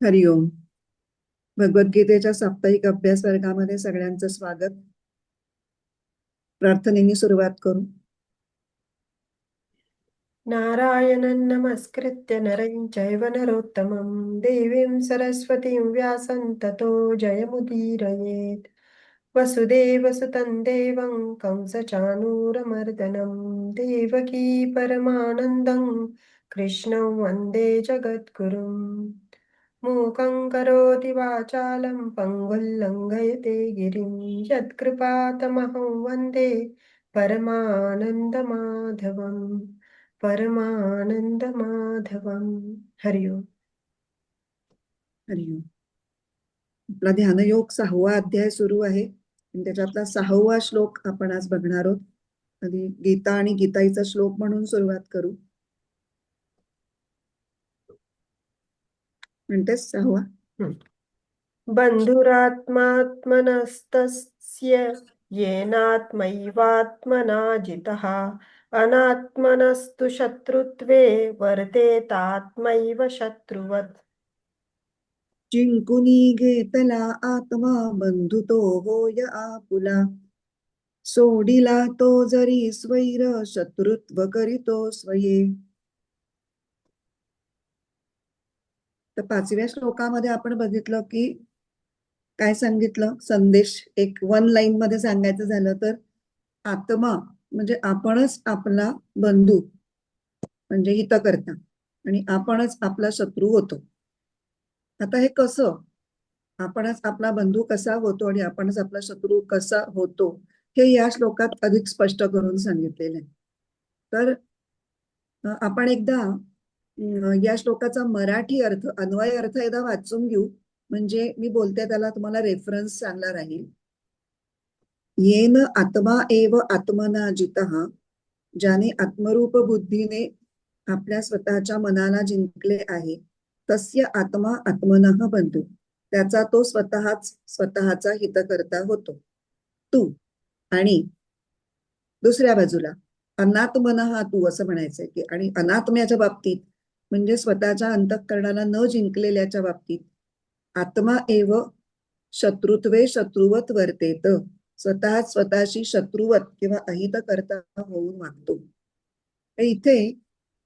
हरिओम. भगवद्गीतेच्या साप्ताहिक अभ्यास वर्गामध्ये सगळ्यांचं स्वागत. प्रार्थनेने सुरुवात करू. नारायणं नमस्कृत्य नरं चैव नरोत्तमं देवीं सरस्वतीं व्यासं ततो जयमुदीरयेत्। वसुदेवसुतं देवं कंसचाणूरमर्दनं देवकी परमानन्दं कृष्णं वन्दे जगद्गुरुम्। मूकं करोति वाचालं पङ्गुं लङ्घयते गिरिं यत्कृपातमहं वन्दे परमानन्दमाधवम्। परमानंद माधवम। हरिओम। हरिओम. आपला ध्यानयोग 6वा अध्याय सुरू आहे आणि त्याच्यातला 6वा श्लोक आपण आज बघणार आहोत. आधी गीता आणि गीताईचा श्लोक म्हणून सुरुवात करू. म्हणतेस 6वा? बंधुरात्मात्मनस्तस्य येनात्मैवात्मना जितः अनात्मनस्तु शत्रुत्वे वर्तेतात्मैव शत्रुवत्। जिंकुनी घेतला आत्मा बंधुतो होय आपुला, सोडिला तो जरी स्वैर शत्रुत्व करीतो स्वये. तर 5व्या श्लोकामध्ये आपण बघितलं की काय सांगितलं. संदेश एक वन लाईन मध्ये सांगायचं झालं तर आत्मा म्हणजे आपणच आपला बंधू म्हणजे हितकर्ता आणि आपणच आपला शत्रू होतो. आता हे कसं, आपणच आपला बंधू कसा होतो आणि आपणच आपला शत्रू कसा होतो हे या श्लोकात अधिक स्पष्ट करून सांगितलेलं आहे. तर आपण एकदा या श्लोकाचा मराठी अर्थ, अन्वय अर्थ एकदा वाचून घेऊ, म्हणजे मी बोलते त्याला तुम्हाला रेफरन्स चांगला राहील. येन आत्मा एव आत्मना जितः, ज्याने आत्मरूप बुद्धीने आपल्या स्वतःच्या मनाला जिंकले आहे, तस्य आत्मा आत्मनः बंधू, त्याचा तो स्वतःचा हितकर्ता होतो. तू आणि दुसऱ्या बाजूला अनात्मनः तू असं म्हणायचंय की, आणि अनात्म्याच्या बाबतीत म्हणजे स्वतःच्या अंतःकरणाला न जिंकलेल्याच्या बाबतीत आत्मा एव शत्रुत्वे शत्रुवत वर्तेत, स्वतः स्वतःशी शत्रुवत किंवा अहित करता होऊन वागतो. इथे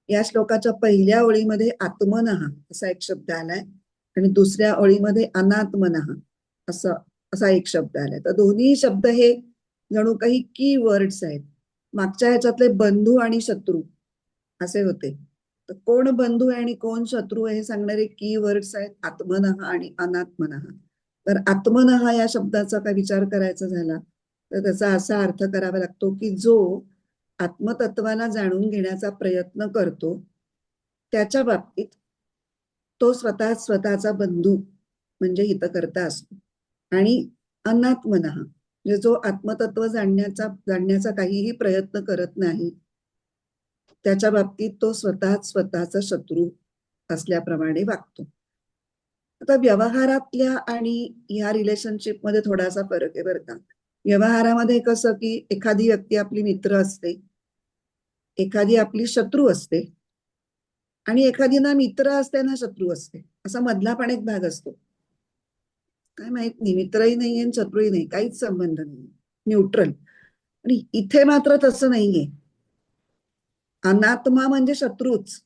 या श्लोकाच्या पहिल्या ओळीमध्ये आत्मनः असा एक शब्द आलाय आणि दुसऱ्या ओळीमध्ये अनात्मनः असा एक शब्द आलाय. तर दोन्ही शब्द हे जणू काही की वर्ड्स आहेत. मागच्या ह्याच्यातले बंधू आणि शत्रू असे होते, तर कोण बंधू आहे आणि कोण शत्रू आहे हे सांगणारे की वर्ड्स आहेत आत्मनः आणि अनात्मनः. तर आत्मनः या शब्दाचा काय विचार करायचा झाला तर त्याचा असा अर्थ करावा लागतो की जो आत्मतत्वाला जाणून घेण्याचा प्रयत्न करतो त्याच्या बाबतीत तो स्वतःचा बंधू म्हणजे हितकर्ता असतो. आणि अनात्मनः म्हणजे जो आत्मतत्व जाणण्याचा काहीही प्रयत्न करत नाही त्याच्या बाबतीत तो स्वतःचा शत्रू असल्याप्रमाणे वागतो. आता व्यवहारातल्या आणि ह्या रिलेशनशिप मध्ये थोडासा फरक आहे बरं का. व्यवहारामध्ये कसं की एखादी व्यक्ती आपली मित्र असते, एखादी आपली शत्रू असते आणि एखादी ना मित्र असते ना शत्रू असते, असा मधला पण एक भाग असतो. काय माहित नाही, मित्रही नाहीये आणि शत्रूही नाही, काहीच संबंध नाही, न्यूट्रल. आणि इथे मात्र तसं नाहीये. अनात्मा म्हणजे शत्रूच.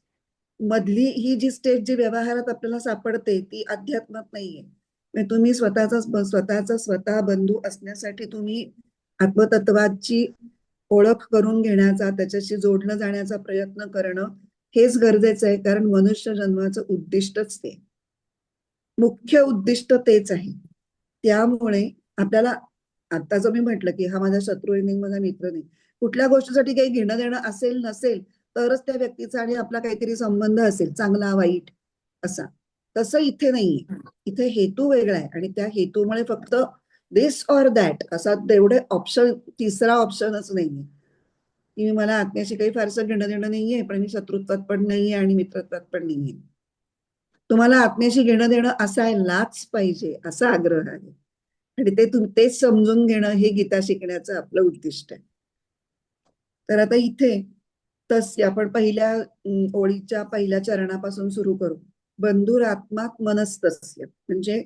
मधली ही जी स्टेज जी व्यवहारात आपल्याला सापडते ती अध्यात्मात नाहीये. म्हणजे तुम्ही स्वतः बंधू असण्यासाठी तुम्ही आत्मतत्वाची ओळख करून घेण्याचा, त्याच्याशी जोडलं जाण्याचा प्रयत्न करणं हेच गरजेचं आहे, कारण मनुष्य जन्माचं उद्दिष्टच ते, मुख्य उद्दिष्ट तेच आहे. त्यामुळे आपल्याला आता जो मी म्हटलं की हा माझा शत्रू नाही, माझा मित्र नाही, कुठल्या गोष्टीसाठी काही घेणं देणं असेल नसेल तरच त्या व्यक्तीचा आणि आपला काहीतरी संबंध असेल, चांगला वाईट असा. तसं इथे नाहीये. इथे हेतू वेगळा आहे आणि त्या हेतूमुळे फक्त दिस ऑर दॅट असा तेवढे ऑप्शन, तिसरा ऑप्शनच नाहीये की मला आत्म्याशी काही फारसं घेणं देणं नाहीये पण मी शत्रुत्वात पण नाहीये आणि मित्रत्वात पण नाहीये. तुम्हाला आत्म्याशी घेणं देणं असायलाच पाहिजे असा आग्रह आहे आणि तेच समजून घेणं हे गीता शिकण्याचं आपलं उद्दिष्ट आहे. तर आता इथे आपण पहिल्या ओळीच्या पहिल्या चरणापासून सुरू करू. बंधुरात्मात मनस्तस्य, म्हणजे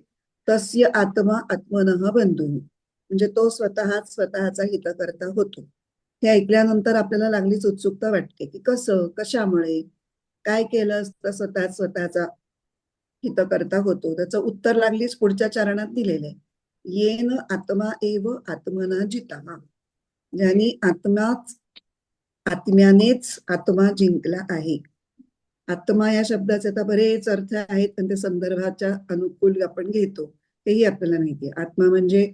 तस्य आत्मा आत्मनः बंधू, म्हणजे तो स्वतःच स्वतःचा हितकर्ता होतो. हे ऐकल्यानंतर आपल्याला लागलीच उत्सुकता वाटते की कसं, कशामुळे, काय केलं असतं स्वतःच स्वतःचा हितकर्ता होतो. त्याचं उत्तर लागलीच पुढच्या चरणात दिलेलं आहे. येन आत्मा एव आत्मना जिता, ज्यांनी आत्म्यानेच आत्मा जिंकला आहे. आत्मा या शब्दाचे आता बरेच अर्थ आहेत, पण ते संदर्भाच्या अनुकूल आपण घेतो, तेही आपल्याला माहिती आहे. आत्मा म्हणजे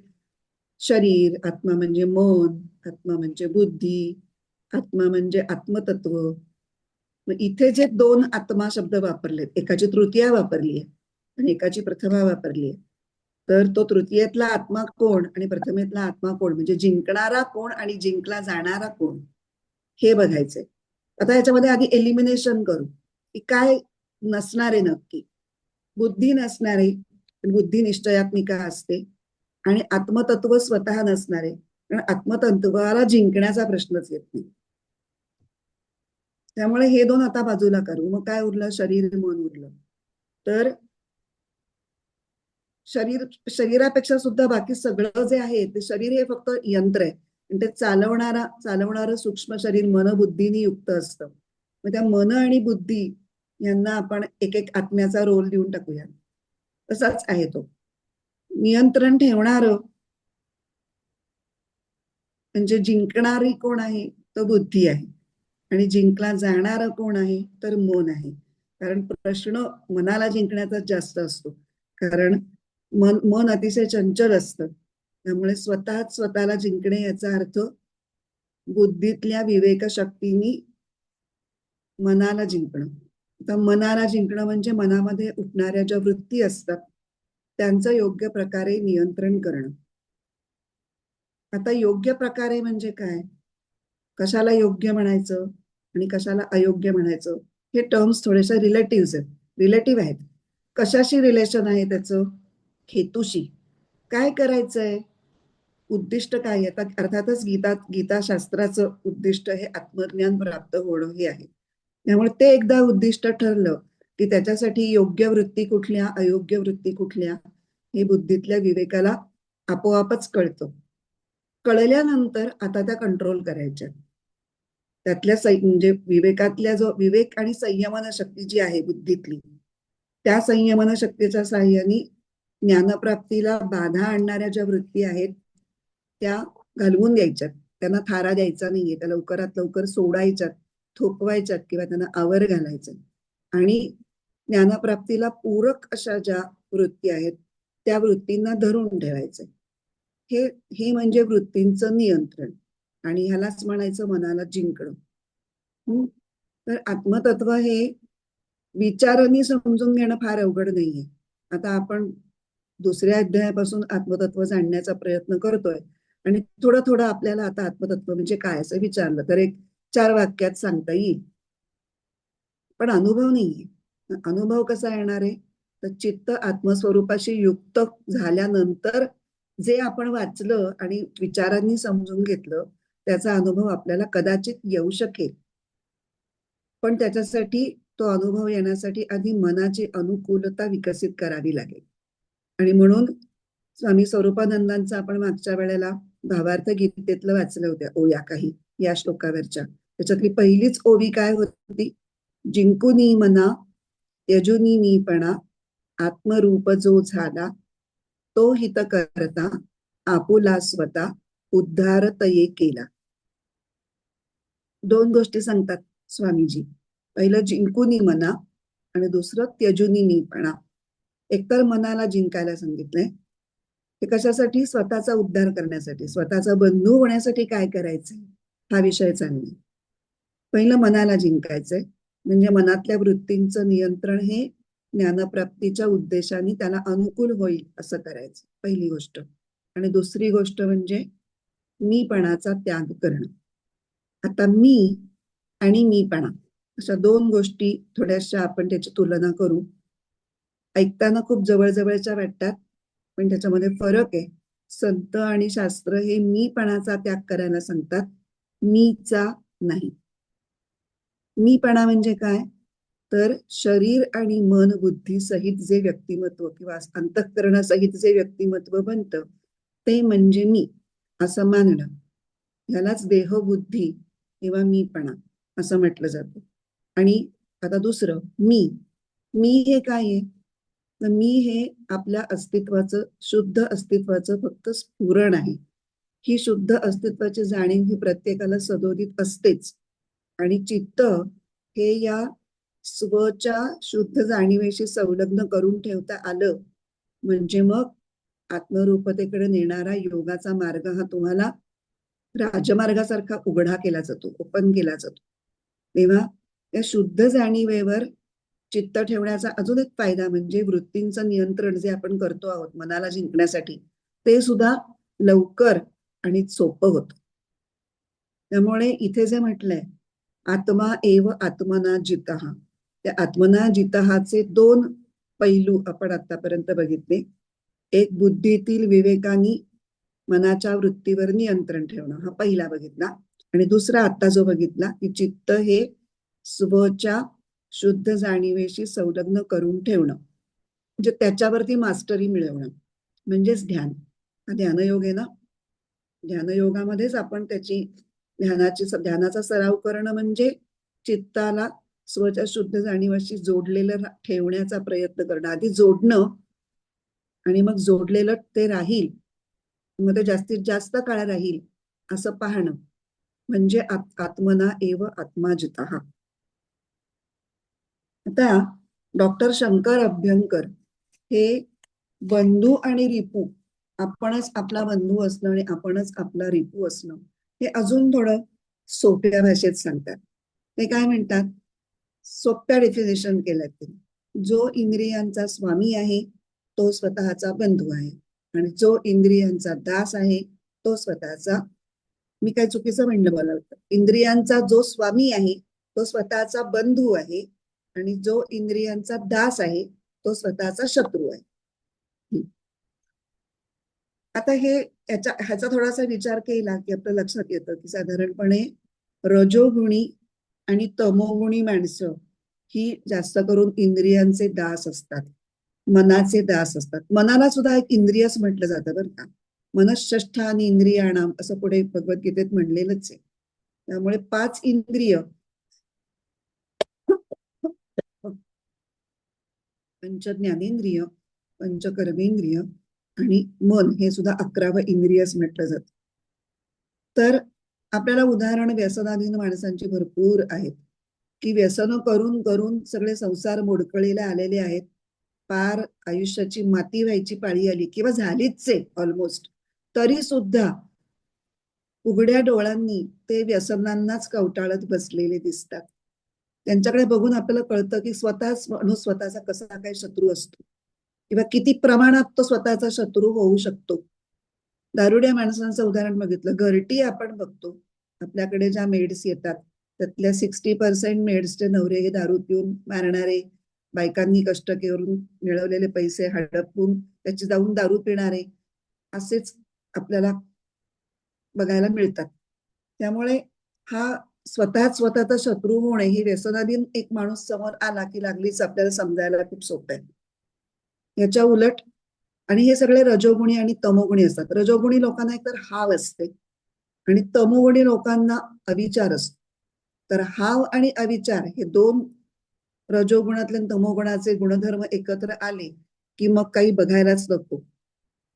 शरीर, आत्मा म्हणजे मन, आत्मा म्हणजे बुद्धी, आत्मा म्हणजे आत्मतत्व. मग इथे जे दोन आत्मा शब्द वापरलेत, एकाची तृतीया वापरली आहे आणि एकाची प्रथमा वापरली आहे, तर तो तृतीयेतला आत्मा कोण आणि प्रथमेतला आत्मा कोण, म्हणजे जिंकणारा कोण आणि जिंकला जाणारा कोण, हे बघायचंय. आता याच्यामध्ये आधी एलिमिनेशन करू की काय नसणारे नक्की. बुद्धी नसणारे, बुद्धी निश्चयात्मिका असते, आणि आत्मतत्व स्वतः नसणारे, कारण आत्मतत्वाला जिंकण्याचा प्रश्नच येत नाही. त्यामुळे हे दोन आता बाजूला करू. मग काय उरलं, शरीर मन उरलं. तर शरीरापेक्षा सुद्धा बाकी सगळं जे आहे ते शरीर हे फक्त यंत्र आहे, आणि ते चालवणारं सूक्ष्म शरीर मन बुद्धीने युक्त असतं. मग त्या मन आणि बुद्धी यांना आपण एक एक आत्म्याचा रोल देऊन टाकूया. तसाच आहे तो. नियंत्रण ठेवणारं म्हणजे जिंकणारी कोण आहे, तर बुद्धी आहे, आणि जिंकला जाणारं कोण आहे, तर मन आहे. कारण प्रश्न मनाला जिंकण्याचा जास्त असतो, कारण मन अतिशय चंचल असतं. त्यामुळे स्वतःच स्वतःला जिंकणे याचा अर्थ बुद्धीतल्या विवेक शक्तीनी मनाला जिंकणं. तर मनाला जिंकणं म्हणजे मनामध्ये उठणाऱ्या ज्या वृत्ती असतात त्यांचं योग्य प्रकारे नियंत्रण करणं. आता योग्य प्रकारे म्हणजे काय, कशाला योग्य म्हणायचं आणि कशाला अयोग्य म्हणायचं, हे टर्म्स थोडेसे रिलेटिव्ह आहेत. कशाशी रिलेशन आहे त्याचं, हेतूशी. काय करायचंय, उद्दिष्ट काय आहे. अर्थातच गीताशास्त्राचं उद्दिष्ट हे आत्मज्ञान प्राप्त होणं हे आहे. त्यामुळे ते एकदा उद्दिष्ट ठरलं की त्याच्यासाठी योग्य वृत्ती कुठल्या, अयोग्य वृत्ती कुठल्या, हे बुद्धीतल्या विवेकाला आपोआपच कळतं. कळल्यानंतर आता त्या कंट्रोल करायच्या. त्यातल्या म्हणजे विवेकातल्या जो विवेक आणि संयमन शक्ती जी आहे बुद्धीतली, त्या संयमन शक्तीच्या साहाय्याने ज्ञानप्राप्तीला बाधा आणणाऱ्या ज्या वृत्ती आहेत त्या घालवून द्यायच्यात. त्यांना थारा द्यायचा नाहीये, त्या लवकरात लवकर सोडायच्यात, थोपवायच्यात किंवा त्यांना आवर घालायचं. आणि ज्ञानप्राप्तीला पूरक अशा ज्या वृत्ती आहेत त्या वृत्तींना धरून ठेवायचं. हे हे म्हणजे वृत्तींचं नियंत्रण, आणि ह्यालाच म्हणायचं मनाला जिंकणं. तर आत्मतत्व हे विचारांनी समजून घेणं फार अवघड नाहीये. आता आपण दुसऱ्या अध्यायापासून आत्मतत्व जाणण्याचा प्रयत्न करतोय, आणि थोडं थोडं आपल्याला आता आत्मतत्व म्हणजे काय असं विचारलं तर एक 4 वाक्यात सांगता येईल. पण अनुभव नाहीये. अनुभव कसा येणार आहे, तर चित्त आत्मस्वरूपाशी युक्त झाल्यानंतर जे आपण वाचलं आणि विचारांनी समजून घेतलं त्याचा अनुभव आपल्याला कदाचित येऊ शकेल. पण त्याच्यासाठी तो अनुभव येण्यासाठी आधी मनाची अनुकूलता विकसित करावी लागेल. आणि म्हणून स्वामी स्वरूपानंदांचा आपण मागच्या वेळेला भावार्थ गीतेतलं वाचलं होत्या ओव्या काही या श्लोकावरच्या. त्याच्यातली पहिलीच ओवी काय होती, जिंकुनी मना त्यजुनी मीपणा, आत्मरूप जो झाला तो हित करता, आपुला स्वतः उद्धार तये केला. दोन गोष्टी सांगतात स्वामीजी. पहिलं जिंकुनी मना आणि दुसरं त्यजुनी मीपणा. एकतर मनाला जिंकायला सांगितलंय. ते कशासाठी, स्वतःचा उद्धार करण्यासाठी, स्वतःचा बंधू होण्यासाठी काय करायचंय हा विषय चाललाय. पहिलं मनाला जिंकायचंय, म्हणजे मनातल्या वृत्तींचं नियंत्रण हे ज्ञानप्राप्तीच्या उद्देशाने त्याला अनुकूल होईल असं करायचं, पहिली गोष्ट. आणि दुसरी गोष्ट म्हणजे मीपणाचा त्याग करणं. आता मी आणि मीपणा अशा दोन गोष्टी थोड्याशा आपण त्याची तुलना करू. ऐकताना खूप जवळजवळच्या वाटतात, पण त्याच्यामध्ये फरक आहे. संत आणि शास्त्र हे मीपणाचा त्याग करायला सांगतात, मीचा नाही. मीपणा म्हणजे काय, तर शरीर आणि मन बुद्धी सहित जे व्यक्तिमत्व किंवा अंतःकरणासहित जे व्यक्तिमत्व बनतं ते म्हणजे मी असं मानणं, यालाच देहबुद्धी किंवा मीपणा असं म्हटलं जातं. आणि आता दुसरं मी मी हे काय आहे, तर मी हे आपल्या अस्तित्वाचं, शुद्ध अस्तित्वाचं फक्त स्फुरण आहे. ही शुद्ध अस्तित्वाची जाणीव ही प्रत्येकाला सदोदित असतेच. आणि चित्त हे या स्वच्या शुद्ध जाणीवेशी संलग्न करून ठेवता आलं म्हणजे मग आत्मरूपतेकडे नेणारा योगाचा मार्ग हा तुम्हाला राजमार्गासारखा उघडा केला जातो, ओपन केला जातो. तेव्हा या शुद्ध जाणीवेवर चित्त ठेवण्याचा अजून एक फायदा म्हणजे वृत्तींचं नियंत्रण जे आपण करतो आहोत मनाला जिंकण्यासाठी, ते सुद्धा लवकर आणि सोपं होतं. त्यामुळे इथे जे म्हटलंय आत्मा एव आत्मना जितहा, त्या आत्मना जितहाचे दोन पैलू आपण आतापर्यंत बघितले. एक बुद्धीतील विवेकानी मनाच्या वृत्तीवर नियंत्रण ठेवणं हा पहिला बघितला. आणि दुसरा आता जो बघितला की चित्त हे स्वच्या शुद्ध जाणीवेशी संलग्न करून ठेवणं म्हणजे त्याच्यावरती मास्टरी मिळवणं म्हणजेच ध्यान. हा ध्यानयोग आहे ना. ध्यानयोगामध्येच आपण त्याची ध्यानाचा सराव करणं म्हणजे चित्ताला स्वच्या शुद्ध जाणीवाशी जोडलेलं ठेवण्याचा प्रयत्न करणं. आधी जोडणं आणि मग जोडलेलं ते राहील, मग ते जास्तीत जास्त काळ राहील असं पाहणं म्हणजे आत्मना एव आत्मा जितहा. आता डॉक्टर शंकर अभ्यंकर हे बंधू आणि रिपू, आपणच आपला बंधू असणं आणि आपणच आपला रिपू असणं हे अजून थोडं सोप्या भाषेत सांगतात. ते काय म्हणतात, सोप्या डेफिनेशन केलं ते, जो इंद्रियांचा स्वामी आहे तो स्वतःचा बंधू आहे आणि जो इंद्रियांचा दास आहे तो स्वतःचा, मी काय चुकीचं म्हणलं मला वाटतं, इंद्रियांचा जो स्वामी आहे तो स्वतःचा बंधू आहे आणि जो इंद्रियांचा दास आहे तो स्वतःचा शत्रू आहे. आता ह्याचा थोडासा विचार केला की आपल्या लक्षात येतं की साधारणपणे रजोगुणी आणि तमोगुणी माणसं ही जास्त करून इंद्रियांचे दास असतात, मनाचे दास असतात. मनाला सुद्धा एक इंद्रियच म्हटलं जातं बरं का. मनःषष्ठानी इंद्रियाणाम असं पुढे भगवद्गीतेत म्हणलेलंच आहे. त्यामुळे 5 इंद्रिय, पंच ज्ञानेंद्रिय, पंच कर्मेंद्रिय आणि मन हे सुद्धा 11वं इंद्रियच म्हटलं जातं. तर आपल्याला उदाहरण व्यसनाधीन माणसांची भरपूर आहेत की व्यसन करून करून सगळे संसार मोडकळीला आलेले आहेत. पार आयुष्याची माती व्हायची पाळी आली किंवा झालीच आहे ऑलमोस्ट, तरी सुद्धा उघड्या डोळ्यांनी ते व्यसनांनाच कवटाळत बसलेले दिसतात. त्यांच्याकडे बघून आपल्याला कळतं की स्वतःच माणूस स्वतःचा कसा काय शत्रू असतो किंवा किती प्रमाणात तो स्वतःचा शत्रू होऊ शकतो. दारुड्या माणसांचं उदाहरण बघितलं, घरटी आपण बघतो आपल्याकडे ज्या मेड्स येतात त्यातल्या 60% मेड्सचे नवरे हे दारू पिऊन मारणारे, बायकांनी कष्ट करून मिळवलेले पैसे हडपून त्याची जाऊन दारू पिणारे असेच आपल्याला बघायला मिळतात. त्यामुळे हा स्वतःचा शत्रू होणे ही व्यसनाधीन एक माणूस समोर आला की लागलीच आपल्याला समजायला खूप सोपं आहे. याच्या उलट, आणि हे सगळे रजोगुणी आणि तमोगुणी असतात. रजोगुणी लोकांना एकतर हाव असते आणि तमोगुणी लोकांना अविचार असतो. तर हाव आणि अविचार हे दोन रजोगुणातले तमोगुणाचे गुणधर्म एकत्र आले की मग काही बघायलाच नको.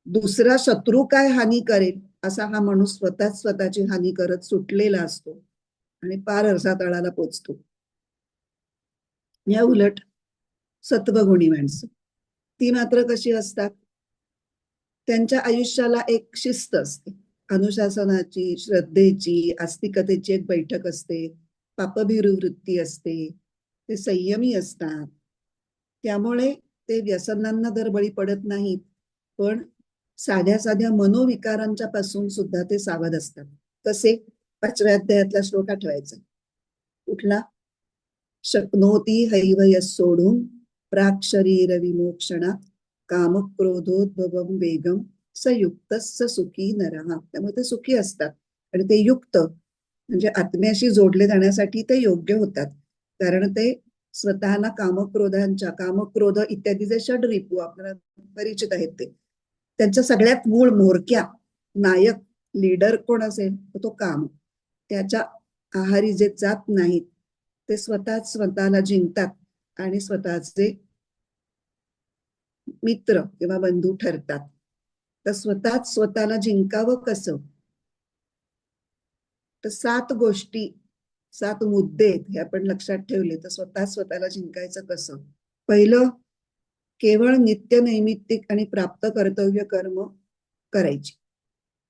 दुसरा शत्रू काय हानी करेल असा हा माणूस स्वतःच स्वतःची हानी करत सुटलेला असतो आणि पार रसातळाला पोचतो. या उलट सत्वगुणी माणसं, ती मात्र कशी असतात, त्यांच्या आयुष्याला एक शिस्त असते, अनुशासनाची, श्रद्धेची, आस्तिकतेची एक बैठक असते, पापभीरू वृत्ती असते, ते संयमी असतात. त्यामुळे ते व्यसनांना दर बळी पडत नाहीत, पण साध्या साध्या मनोविकारांच्या पासून सुद्धा ते सावध असतात. कसे? 5व्या अध्यायातला श्लोक आठवायचा कुठला, शक्नोती हैव यस् सोढुम प्राक शरीर विमोक्षणात काम क्रोधोद्भवम वेगम सयुक्त सुखी नरहा. त्यामुळे ते सुखी असतात आणि ते युक्त म्हणजे आत्म्याशी जोडले जाण्यासाठी ते योग्य होतात, कारण ते स्वतःला कामक्रोध इत्यादी जे षडरिपू आपल्याला परिचित आहेत त्यांच्या सगळ्यात मूळ म्होरक्या नायक लीडर कोण असेल तर तो काम. त्याच्या आहारी जे जात नाहीत ते स्वतःला जिंकतात आणि स्वतःचे मित्र किंवा बंधू ठरतात. तर स्वतःला जिंकावं कसं, तर 7 गोष्टी 7 मुद्दे हे आपण लक्षात ठेवले तर स्वतःला जिंकायचं कसं. पहिलं, केवळ नित्य नैमित्तिक आणि प्राप्त कर्तव्य कर्म करायची.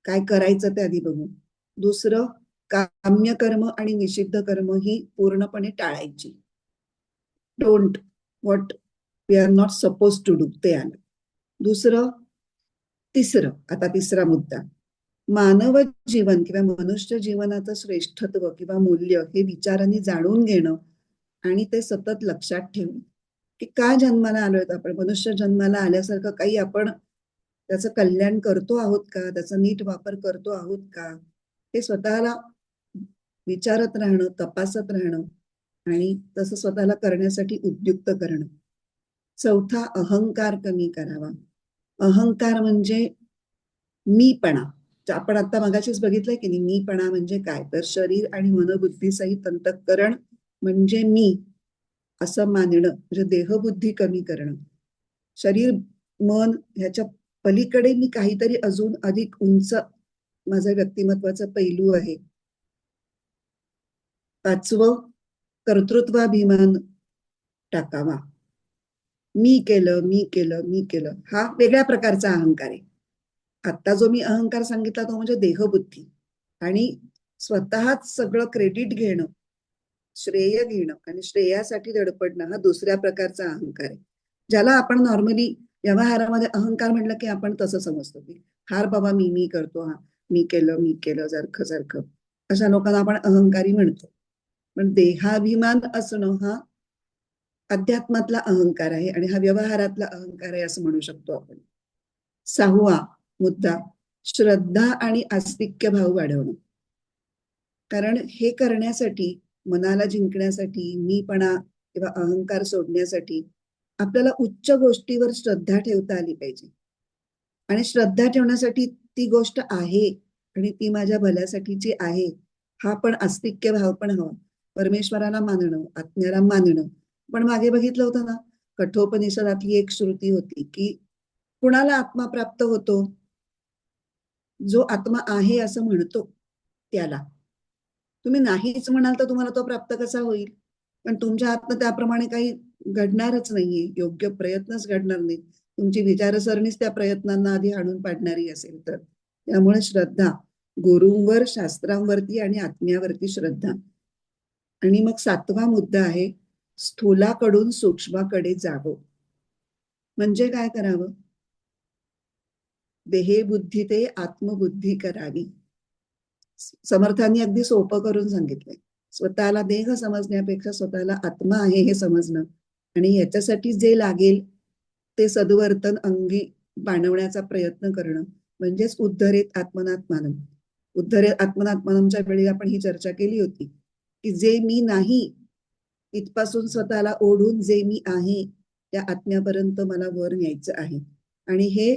काय करायचं ते आधी बघू. दुसरं, काम्य कर्म आणि निषिद्ध कर्म ही पूर्णपणे टाळायची. Don't what we are not suppose to do ते आलं. तिसरा मुद्दा, मानव जीवन किंवा मनुष्य जीवनाचं श्रेष्ठत्व किंवा मूल्य हे विचारांनी जाणून घेणं आणि ते सतत लक्षात ठेवणं की का जन्माला आलोय आपण. मनुष्य जन्माला आल्यासारखं काही आपण त्याचं कल्याण करतो आहोत का, त्याचा नीट वापर करतो आहोत का, हे स्वतःला विचारत राहणं, तपासत राहणं आणि तसं स्वतःला करण्यासाठी उद्युक्त करणं. चौथा, अहंकार कमी करावा. अहंकार म्हणजे मीपणा. आपण आता मगाशीच बघितलंय की नाही, मीपणा म्हणजे काय, तर शरीर आणि मनबुद्धी सहित अंतःकरण म्हणजे मी असं मानणं, म्हणजे देहबुद्धी कमी करणं. शरीर मन ह्याच्या पलीकडे मी काहीतरी अजून अधिक उंच माझा व्यक्तिमत्वाचा पैलू आहे. 5वं, कर्तृत्वाभिमान टाकावा. मी केलं हा वेगळ्या प्रकारचा अहंकार आहे. आता जो मी अहंकार सांगितला तो म्हणजे देहबुद्धी आणि स्वतःच सगळं क्रेडिट घेणं, श्रेय घेणं आणि श्रेयासाठी धडपडणं हा दुसऱ्या प्रकारचा अहंकार आहे. ज्याला आपण नॉर्मली व्यवहारामध्ये अहंकार म्हटलं की आपण तसं समजतो की फार बाबा मी करतो, हा मी केलं सारखं अशा लोकांना आपण अहंकारी म्हणतो. पण देहाभिमान असणं हा अध्यात्मातला अहंकार आहे आणि हा व्यवहारातला अहंकार आहे असं म्हणू शकतो आपण. 6वा मुद्दा, श्रद्धा आणि आस्तिक्य भाव वाढवणं. कारण हे करण्यासाठी, मनाला जिंकण्यासाठी, मीपणा किंवा अहंकार सोडण्यासाठी आपल्याला उच्च गोष्टीवर श्रद्धा ठेवता आली पाहिजे. आणि श्रद्धा ठेवण्यासाठी ती गोष्ट आहे आणि ती माझ्या भल्यासाठीची आहे हा पण आस्तिक्य भाव पण हवा. परमेश्वराला मानणं, आत्म्याला मानणं. पण मागे बघितलं होतं ना, कठोपनिषदातली एक श्रुती होती की कुणाला आत्मा प्राप्त होतो, जो आत्मा आहे असं म्हणतो त्याला. तुम्ही नाहीच म्हणाल तर तुम्हाला तो प्राप्त कसा होईल. पण तुमच्या हातनं त्याप्रमाणे काही घडणारच नाहीये, योग्य प्रयत्नच घडणार नाही. तुमची विचारसरणीच त्या प्रयत्नांना आधी हाणून पाडणारी असेल तर. त्यामुळे श्रद्धा, गुरूंवर, शास्त्रांवरती आणि आत्म्यावरती श्रद्धा. आणि मग 7वा मुद्दा आहे, स्थूलाकडून सूक्ष्माकडे जावं. म्हणजे काय करावं, देहेबुद्धी ते आत्मबुद्धी करावी. समर्थांनी अगदी सोपं करून सांगितलंय. स्वतःला देह समजण्यापेक्षा स्वतःला आत्मा आहे हे समजणं आणि याच्यासाठी जे लागेल ते सद्वर्तन अंगी बाणवण्याचा प्रयत्न करणं म्हणजेच उद्धरेत आत्मनात्मानम. उद्धरेत आत्मनात्मानमच्या वेळी आपण ही चर्चा केली होती की जे मी नाही इथपासून स्वतःला ओढून जे मी आहे त्या आत्म्यापर्यंत मला वर न्यायचं आहे आणि हे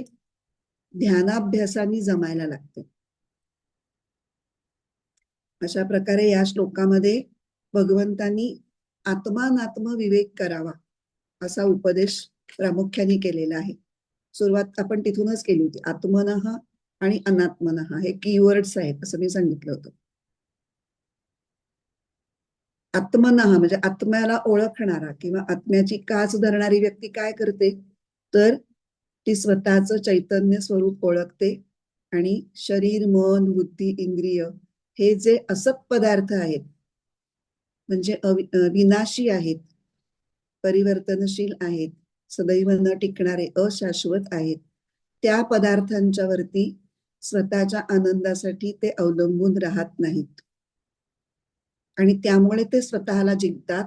ध्यानाभ्यासाने जमायला लागतं. अशा प्रकारे या श्लोकामध्ये भगवंतांनी आत्मानात्म विवेक करावा असा उपदेश प्रामुख्याने केलेला आहे. सुरुवात आपण तिथूनच केली होती. आत्मनः आणि अनात्मनः हे कीवर्ड्स आहेत असं मी सांगितलं होतं. आत्मनः म्हणजे आत्म्याला ओळखणारा किंवा आत्म्याची कास धरणारी व्यक्ती काय करते, तर ती स्वतःचं चैतन्य स्वरूप ओळखते आणि शरीर, मन, बुद्धी, इंद्रिय हे जे असत पदार्थ आहेत म्हणजे विनाशी आहेत, परिवर्तनशील आहेत, सदैव न टिकणारे, अशाश्वत आहेत, त्या पदार्थांच्या वरती स्वतःच्या आनंदासाठी ते अवलंबून राहत नाहीत आणि त्यामुळे ते स्वतःला जिंकतात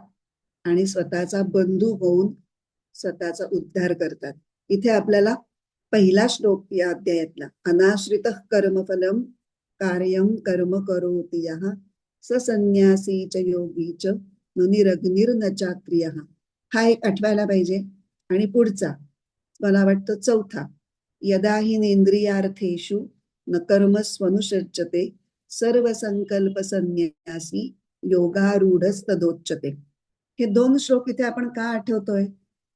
आणि स्वतःचा बंधू होऊन स्वतःचा उद्धार करतात. इथे आपल्याला पहिला श्लोक या अध्यायातला, अनाश्रित कर्मफलम कार्यम कर्म करोति यः स संन्यासी च योगी च न निरग्निर्न चाक्रियः हा एक आठवायला पाहिजे. आणि पुढचा मला वाटतं चौथा, यदा हि नेंद्रियार्थेषु न कर्म स्वनुषज्यते सर्व संकल्प संन्यासी योगारूढस्तदोच्यते. हे दोन श्लोक इथे आपण का आठवतोय?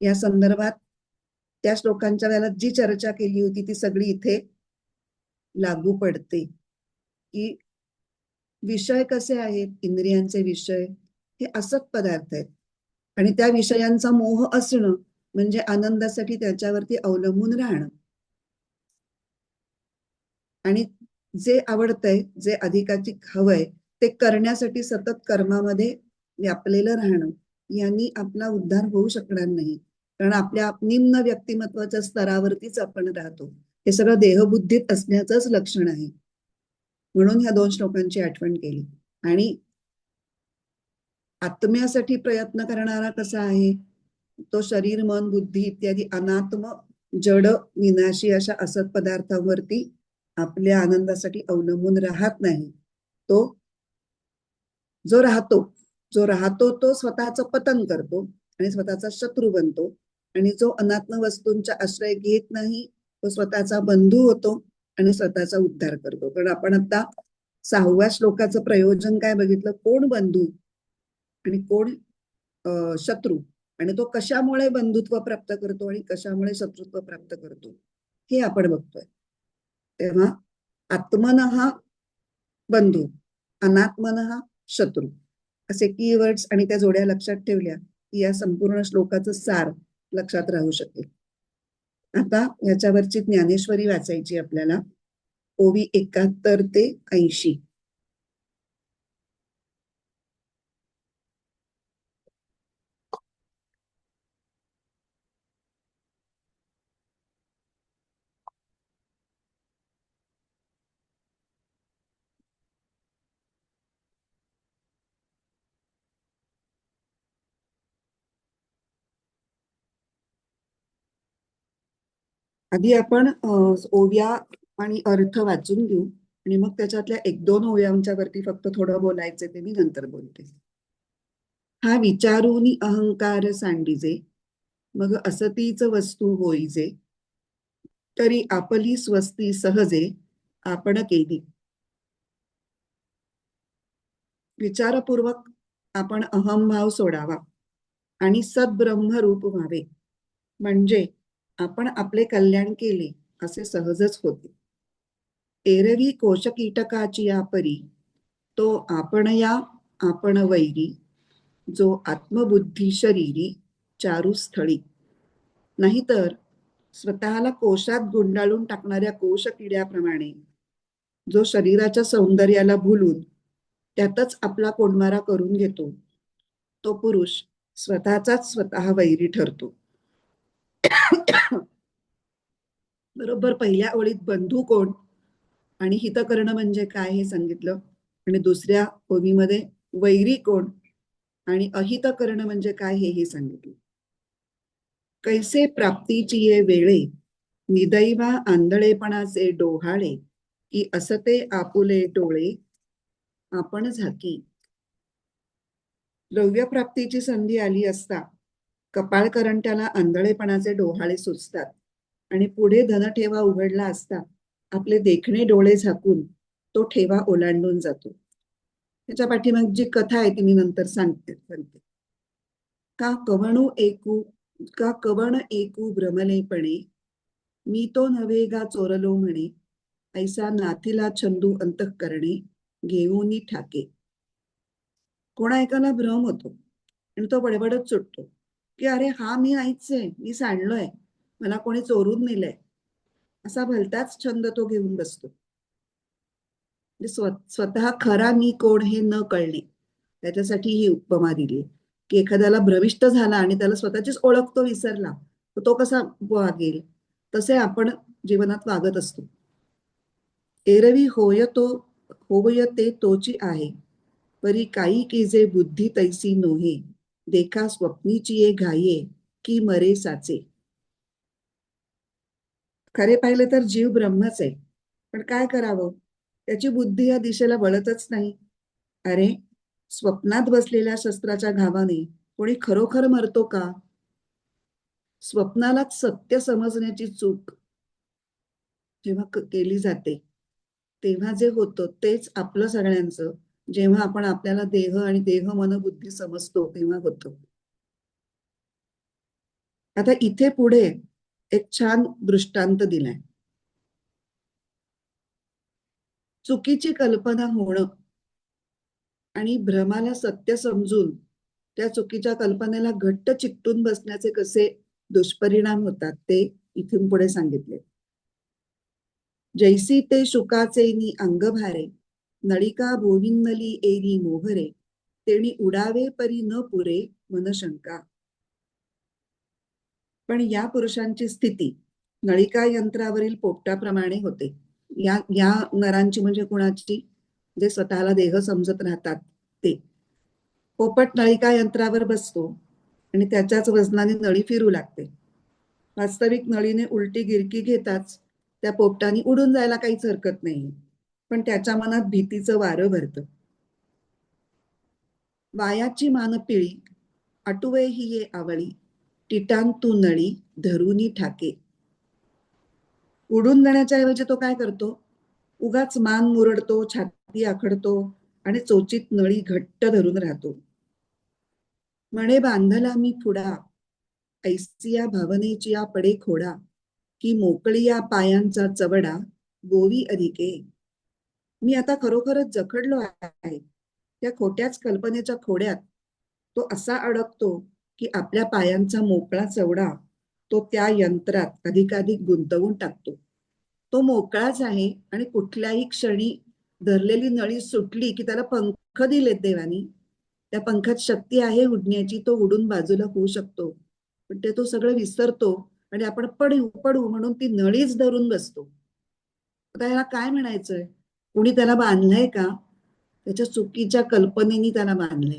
या संदर्भात त्या श्लोकांच्या वेळेला जी चर्चा केली होती ती सगळी इथे लागू पडते. की विषय कसे आहेत, इंद्रियांचे विषय हे असत पदार्थ आहेत आणि त्या विषयांचा मोह असणं म्हणजे आनंदासाठी त्याच्यावरती अवलंबून राहणं. आणि जे आवडतंय, जे अधिकाधिक हवंय ते करण्यासाठी सतत कर्मामध्ये व्यापलेलं राहणं, यांनी आपला उद्धार होऊ शकणार नाही. कारण आपल्या निम्न व्यक्तिमत्वाच्या स्तरावरतीच आपण राहतो. हे सगळं देहबुद्धीत असण्याचंच लक्षण आहे. म्हणून ह्या दोन श्लोकांची आठवण केली. आणि आत्म्यासाठी प्रयत्न करणारा कसा आहे? तो शरीर, मन, बुद्धी इत्यादी अनात्म जड विनाशी अशा असत पदार्थांवरती आपल्या आनंदासाठी अवलंबून राहत नाही. तो जो राहतो तो स्वतःचं पतन करतो आणि स्वतःचा शत्रू बनतो. आणि जो अनात्म वस्तूंचा आश्रय घेत नाही तो स्वतःचा बंधू होतो आणि स्वतःचा उद्धार करतो. कारण आपण आता 6व्या श्लोकाचं प्रयोजन काय बघितलं? कोण बंधू आणि कोण शत्रू, आणि तो कशामुळे बंधुत्व प्राप्त करतो आणि कशामुळे शत्रुत्व प्राप्त करतो हे आपण बघतोय. तेव्हा आत्मनः बंधू, अनात्मनः शत्रू असे कीवर्ड्स आणि त्या जोड्या लक्षात ठेवल्या की या संपूर्ण श्लोकाचं सार लक्षात राहू शकेल. आता याच्यावरची ज्ञानेश्वरी वाचायची आपल्याला, ओवी 71 ते 80. आधी आपण ओव्या आणि अर्थ वाचून घेऊ आणि मग त्याच्यातल्या 1-2 ओव्यांच्या वरती फक्त थोडं बोलायचे ते मी नंतर बोलते. हा विचारूनी अहंकार सांडिजे, मग असतीच वस्तू होईजे, तरी आपली स्वस्ती सहजे आपण केली. विचारपूर्वक आपण अहंभाव सोडावा आणि सद्ब्रह्मरूप व्हावे, म्हणजे आपण आपले कल्याण केले असे सहजच होते. एरवी कोशकीटकाची या परी, तो आपण या आपण वैरी, जो आत्मबुद्धी शरीरी चारुस्थळी. नाहीतर स्वतःला कोशात गुंडाळून टाकणाऱ्या कोश किड्याप्रमाणे जो शरीराच्या सौंदर्याला भुलून त्यातच आपला कोंडमारा करून घेतो, तो पुरुष स्वतःचाच स्वतः वैरी ठरतो. बरोबर पहिल्या ओळीत बंधू कोण आणि हितकर्ण म्हणजे काय हे सांगितलं, आणि दुसऱ्या ओवीमध्ये वैरी कोण आणि अहितकर्ण म्हणजे काय हेही सांगितलं. कैसे प्राप्तीची ये वेळे, निदैवा आंधळेपणाचे डोहाळे, की असते आपुले डोळे आपण झाकी. द्रव्य प्राप्तीची संधी आली असता कपाळकरंट्याला आंधळेपणाचे डोहाळे सुचतात आणि पुढे धनठेवा उघडला असता आपले देखणे डोळे झाकून तो ठेवा ओलांडून जातो. त्याच्या पाठीमाग जी कथा आहे ती मी नंतर सांगते. का कवण एकू भ्रमलेपणे, मी तो नव्हे गा चोरलो म्हणे, ऐसा नाथीला छंदू अंतःकरणे घेऊनी ठाके. कोणा एकाला भ्रम होतो आणि तो बडबडत सुटतो की अरे हा मी नाहीच आहे, मी सांडलोय, मला कोणी चोरून नेलंय. असा भलताच छंद तो घेऊन बसतो. स्वतः खरा मी कोण हे न कळणे, त्याच्यासाठी ही उपमा दिली की एखाद्याला भ्रमिष्ट झाला आणि त्याला स्वतःचीच ओळख तो विसरला, तर तो कसा वागेल. तसे आपण जीवनात वागत असतो. एरवी होय ते तोची आहे, परी काही की जे बुद्धी तैसी नोहे, देखा स्वप्नीची ये घाये, की मरे साचे. खरे पाहिले तर जीव ब्रह्मच आहे, पण काय करावं, त्याची बुद्धी या दिशेला वळतच नाही. अरे स्वप्नात बसलेल्या शस्त्राच्या घावाने कोणी खरोखर मरतो का? स्वप्नालाच सत्य समजण्याची चूक जेव्हा केली जाते, तेव्हा जे होतं तेच आपलं सगळ्यांचं जेव्हा आपण आपल्याला देह आणि देह मन बुद्धी समजतो तेव्हा होतं. आता इथे पुढे एक छान दृष्टांत दिलाय. चुकीची कल्पना होणं आणि भ्रमाला सत्य समजून त्या चुकीच्या कल्पनेला घट्ट चिकटून बसण्याचे कसे दुष्परिणाम होतात ते इथून पुढे सांगितले. जैसी ते शुकाचे नि अंग भारे, नळिका भोविन्नली एरी मोहरे, तेणी उडावे परी न पुरे मनशंका. पण या पुरुषांची स्थिती नळिका यंत्रावरील पोपटाप्रमाणे होते. या या नरांची म्हणजे कुणाची, जे स्वतःला देह समजत राहतात ते. पोपट नळिका यंत्रावर बसतो आणि त्याच्याच वजनाने नळी फिरू लागते. वास्तविक नळीने उलटी गिरकी घेताच त्या पोपटाने उडून जायला काहीच हरकत नाही, पण त्याच्या मनात भीतीचं वारं भरतं. वायाची मान पिळी आटुवे ही ये आवळी, टिटांतू नळी धरुनी ठाके. उडून जाण्याच्या ऐवजी तो काय करतो, उगाच मान मुरडतो, छाती आखडतो आणि चोचीत नळी घट्ट धरून राहतो. म्हणे बांधला मी पुढा, ऐसिया भावनेची या पडे खोडा, की मोकळी या पायांचा चवडा गोवी अधिके. मी आता खरोखरच जखडलो आहे. त्या खोट्याच कल्पनेच्या खोड्यात तो असा अडकतो की आपल्या पायांचा मोकळा चवडा तो त्या यंत्रात अधिकाधिक गुंतवून टाकतो. तो मोकळाच आहे आणि कुठल्याही क्षणी धरलेली नळी सुटली की त्याला पंख दिलेत देवानी. त्या पंखात शक्ती आहे उडण्याची, तो उडून बाजूला होऊ शकतो. पण ते तो सगळं विसरतो आणि आपण पडू पडू म्हणून ती नळीच धरून बसतो. आता याला काय म्हणायचंय, कुणी त्याला बांधलंय का, त्याच्या चुकीच्या कल्पनेनी त्याला बांधलंय.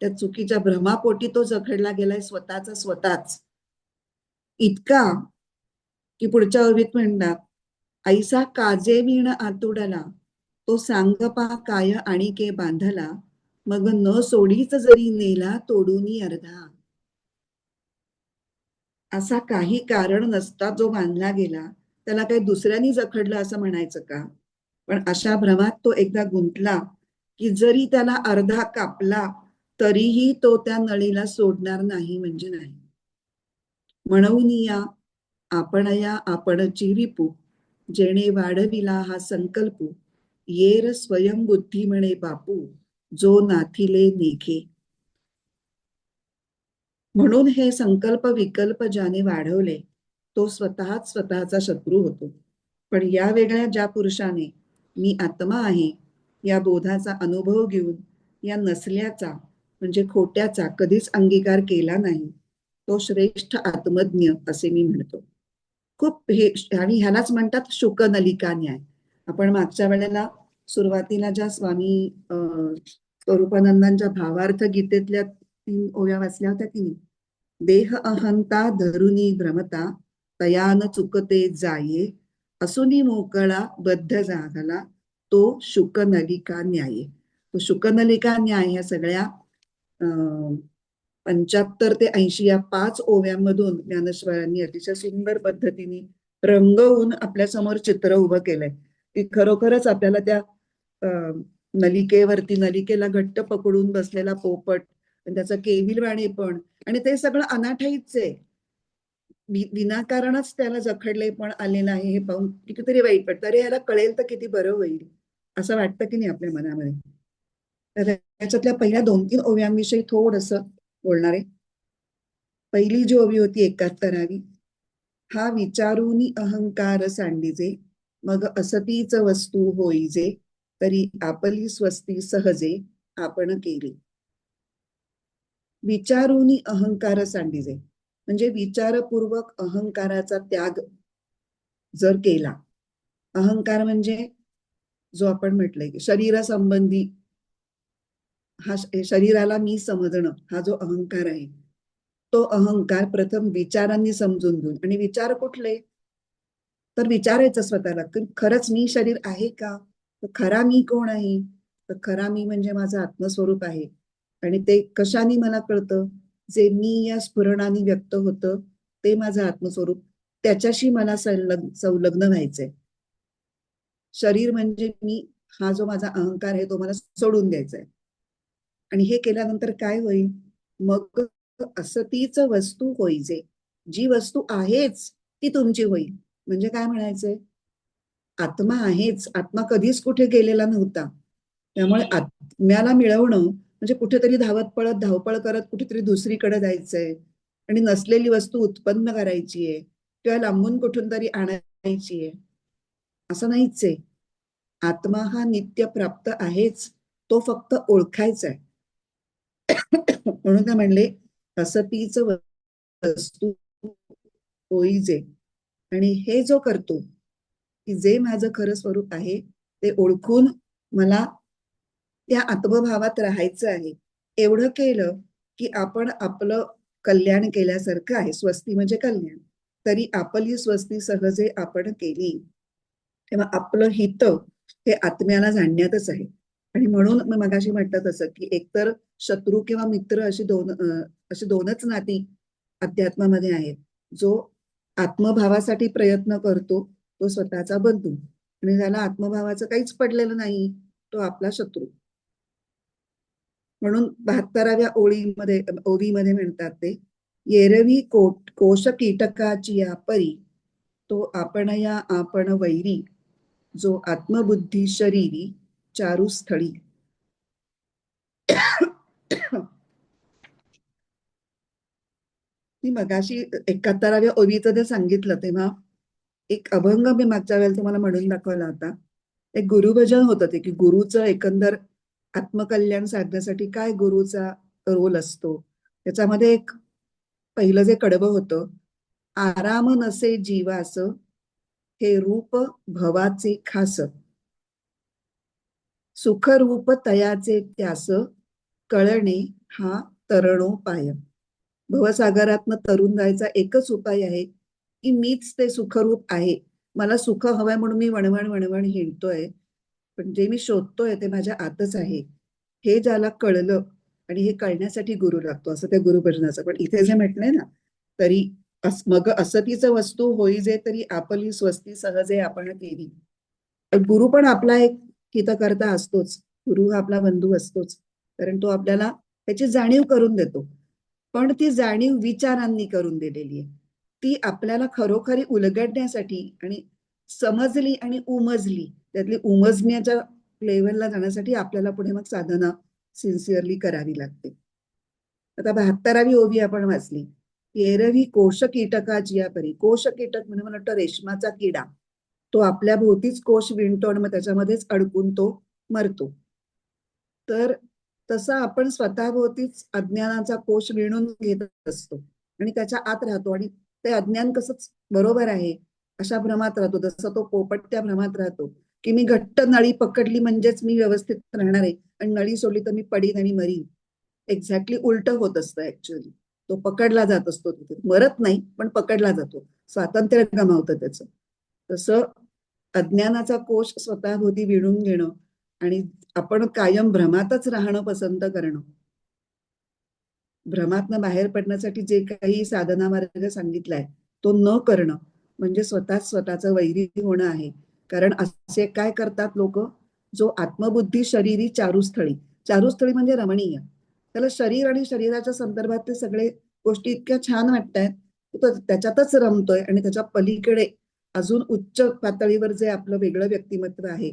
त्या चुकीच्या भ्रमापोटी तो जखडला गेलाय स्वतःचा स्वतःच. इतका की पुढच्या ओळीत म्हणतात, ऐसा काजे विण आतुडला, तो सांगपा काय आणिके बांधला, मग न सोडीच जरी नेला तोडूनी अर्धा. असा काही कारण नसता जो बांधला गेला, त्याला काही दुसऱ्यांनी जखडलं असं म्हणायचं का. पण अशा भ्रमात तो एकदा गुंतला की जरी त्याला अर्धा कापला तरीही तो त्या नळीला सोडणार नाही म्हणजे नाही. म्हणून या आपण या आपणची रिपू, जेणे वाढविला हा संकल्प, येर स्वयंबुद्धी म्हणे बापू, जो नाथिले निघे. म्हणून हे संकल्प विकल्प ज्याने वाढवले तो स्वतःच स्वतःचा शत्रू होतो. पण या वेगळ्या ज्या पुरुषाने मी आत्मा आहे या बोधाचा अनुभव घेऊन या नसल्याचा म्हणजे खोट्याचा कधीच अंगीकार केला नाही, तो श्रेष्ठ आत्मज्ञ असे मी म्हणतो. खूप हे आणि ह्यालाच म्हणतात शुकनलिका न्याय. आपण मागच्या वेळेला सुरुवातीला ज्या स्वामी स्वरूपानंदांच्या भावार्थ गीतेतल्या 3 ओव्या वाचल्या होत्या की नाही, देह अहंता धरुनी भ्रमता, तयान चुकते जाये, असुनी मोकळा बद्ध झाला, तो शुकनलिका न्याय. तो शुकनलिका न्याय ह्या सगळ्या 75 ते 80 या 5 ओव्यांमधून ज्ञानेश्वरांनी अतिशय सुंदर पद्धतीने रंगवून आपल्या समोर चित्र उभं केलंय की खरोखरच आपल्याला त्या नलिकेवरती नलिकेला घट्ट पकडून बसलेला पोपट, त्याचं केविलवाणी पण, आणि ते सगळं अनाठाईच आहे. विनाकारणच त्याला जखडले पण आलेलं आहे हे पाहून कितीतरी वाईट वाटतं. अरे याला कळेल तर किती बरं होईल असं वाटतं की नाही आपल्या मनामध्ये. तर त्याच्यातल्या पहिल्या 2-3 ओव्यांविषयी थोडस बोलणार आहे. पहिली जी ओवी होती 71वी, हा विचारूनी अहंकार सांडिजे, मग असतीच वस्तू होईजे, तरी आपली स्वस्ती सहजे आपण केली. विचारूनी अहंकार सांडिजे म्हणजे विचारपूर्वक अहंकाराचा त्याग जर केला. अहंकार म्हणजे जो आपण म्हटलंय की शरीरासंबंधी हा शरीराला मी समजणं हा जो अहंकार आहे, तो अहंकार प्रथम विचारांनी समजून घेऊन, आणि विचार कुठले तर विचारायचं स्वतःला की खरंच मी शरीर आहे का, तर खरा मी कोण आहे, तर खरा मी म्हणजे माझं आत्मस्वरूप आहे. आणि ते कशाने मला कळतं, जे मी या स्फुरणाने व्यक्त होतं ते माझं आत्मस्वरूप, त्याच्याशी मला संलग्न व्हायचंय. शरीर म्हणजे मी, हा जो माझा अहंकार आहे तो मला सोडून द्यायचा आहे. आणि हे केल्यानंतर काय होईल, मग असतीच वस्तू होईजे, जी वस्तू आहेच ती तुमची होईल. म्हणजे काय म्हणायचंय, आत्मा आहेच, आत्मा कधीच कुठे गेलेला नव्हता. त्यामुळे आत्म्याला मिळवणं म्हणजे कुठेतरी धावत पळत धावपळ करत कुठेतरी दुसरीकडे जायचंय आणि नसलेली वस्तू उत्पन्न करायची आहे किंवा लांबून कुठून तरी आणायची आहे, असं नाहीच आहे. आत्मा हा नित्य प्राप्त आहेच, तो फक्त ओळखायचा आहे. म्हणून काय म्हणले, असतीच वस्तू होईजे. आणि हे जो करतो, की जे माझं खरं स्वरूप आहे ते ओळखून मला त्या आत्मभावात राहायचं आहे, एवढं केलं की आपण आपलं कल्याण केल्यासारखं आहे. स्वस्ती म्हणजे कल्याण. तरी आपली स्वस्ती सहजे आपण केली तेव्हा आपलं हित हे आत्म्याला जाणण्यातच आहे. आणि म्हणून मी मगाशी म्हटलं तसं की एकतर शत्रू किंवा मित्र अशी दोनच नाती अध्यात्मामध्ये आहेत. जो आत्मभावासाठी प्रयत्न करतो तो स्वतःचा बंधू, आणि ज्याला आत्मभावाचं काहीच पडलेलं नाही तो आपला शत्रू. म्हणून 72व्या ओळीमध्ये म्हणतात ते, येरवी कोश कीटकाची या परी, तो आपण या आपण वैरी, जो आत्मबुद्धी शरीरी चारुस्थळी. मी मगाशी 71व्या ओवीचं ते सांगितलं तेव्हा एक अभंग मी मागच्या वेळेला तुम्हाला म्हणून दाखवला होता. एक गुरुभजन होतं ते, की गुरुचं एकंदर आत्मकल्याण साधण्यासाठी काय गुरुचा रोल असतो. त्याच्यामध्ये एक पहिलं जे कडवं होतं, आराम नसे जीवास, हे रूप भवाचे खास, सुखरूप तयाचे त्यास, कळणे हा तरणोपाय. भवसागरातनं तरुण जायचा एकच उपाय आहे की मीच ते सुखरूप आहे. मला सुख हवंय म्हणून मी वणवण वणवण हिंडतोय, पण जे मी शोधतोय ते माझ्या आतच आहे. हे ज्याला कळलं, आणि हे कळण्यासाठी गुरु लागतो असं त्या गुरुभजनाचं. पण इथे जे म्हटलंय ना, तरी मग असतीचं वस्तू होई जे, तरी आपली स्वस्ती सहजे आपण केली. गुरु पण आपला एक हितकर्ता असतोच. गुरु हा आपला बंधू असतोच, कारण तो आपल्याला त्याची जाणीव करून देतो. पण ती जाणीव विचारांनी करून दिलेली आहे. ती आपल्याला खरोखरी उलगडण्यासाठी आणि समजली आणि उमजली, त्यातली उमजण्याच्या लेवलला जाण्यासाठी आपल्याला पुढे मग साधना सिन्सिअरली करावी लागते. आता 72वी ओवी आपण वाचली, एरवी कोश कीटकाची या परी. कोश कीटक म्हणजे मला वाटतं रेशमाचा किडा. तो आपल्या भोवतीच कोश विणतो आणि मग त्याच्यामध्येच अडकून तो मरतो. तर तसं आपण स्वतःभोवतीच अज्ञानाचा कोश विणून घेत असतो आणि त्याच्या आत राहतो, आणि ते अज्ञान कसंच बरोबर आहे अशा भ्रमात राहतो. जसं तो पोपट त्या भ्रमात राहतो की मी घट्ट नळी पकडली म्हणजेच मी व्यवस्थित राहणार आहे, आणि नळी सोडली तर मी पडीन आणि मरीन. एक्झॅक्टली उलट होत असतं ऍक्च्युअली. तो पकडला जात असतो तिथे, मरत नाही पण पकडला जातो, स्वातंत्र्य गमावतं त्याचं. तसं अज्ञानाचा कोश स्वतःभोवती विणून घेणं आणि आपण कायम भ्रमातच राहणं पसंत करणं, भ्रमातनं बाहेर पडण्यासाठी जे काही साधना मार्ग सांगितलाय तो न करणं, म्हणजे स्वतःचं वैरी होणं आहे. कारण असे काय करतात लोक, जो आत्मबुद्धी शरीरी चारुस्थळी. चारुस्थळी म्हणजे रमणीय. त्याला शरीर आणि शरीराच्या संदर्भात ते सगळे गोष्टी इतक्या छान वाटतायत, तो त्याच्यातच रमतोय, आणि त्याच्या पलीकडे अजून उच्च पातळीवर जे आपलं वेगळं व्यक्तिमत्व आहे,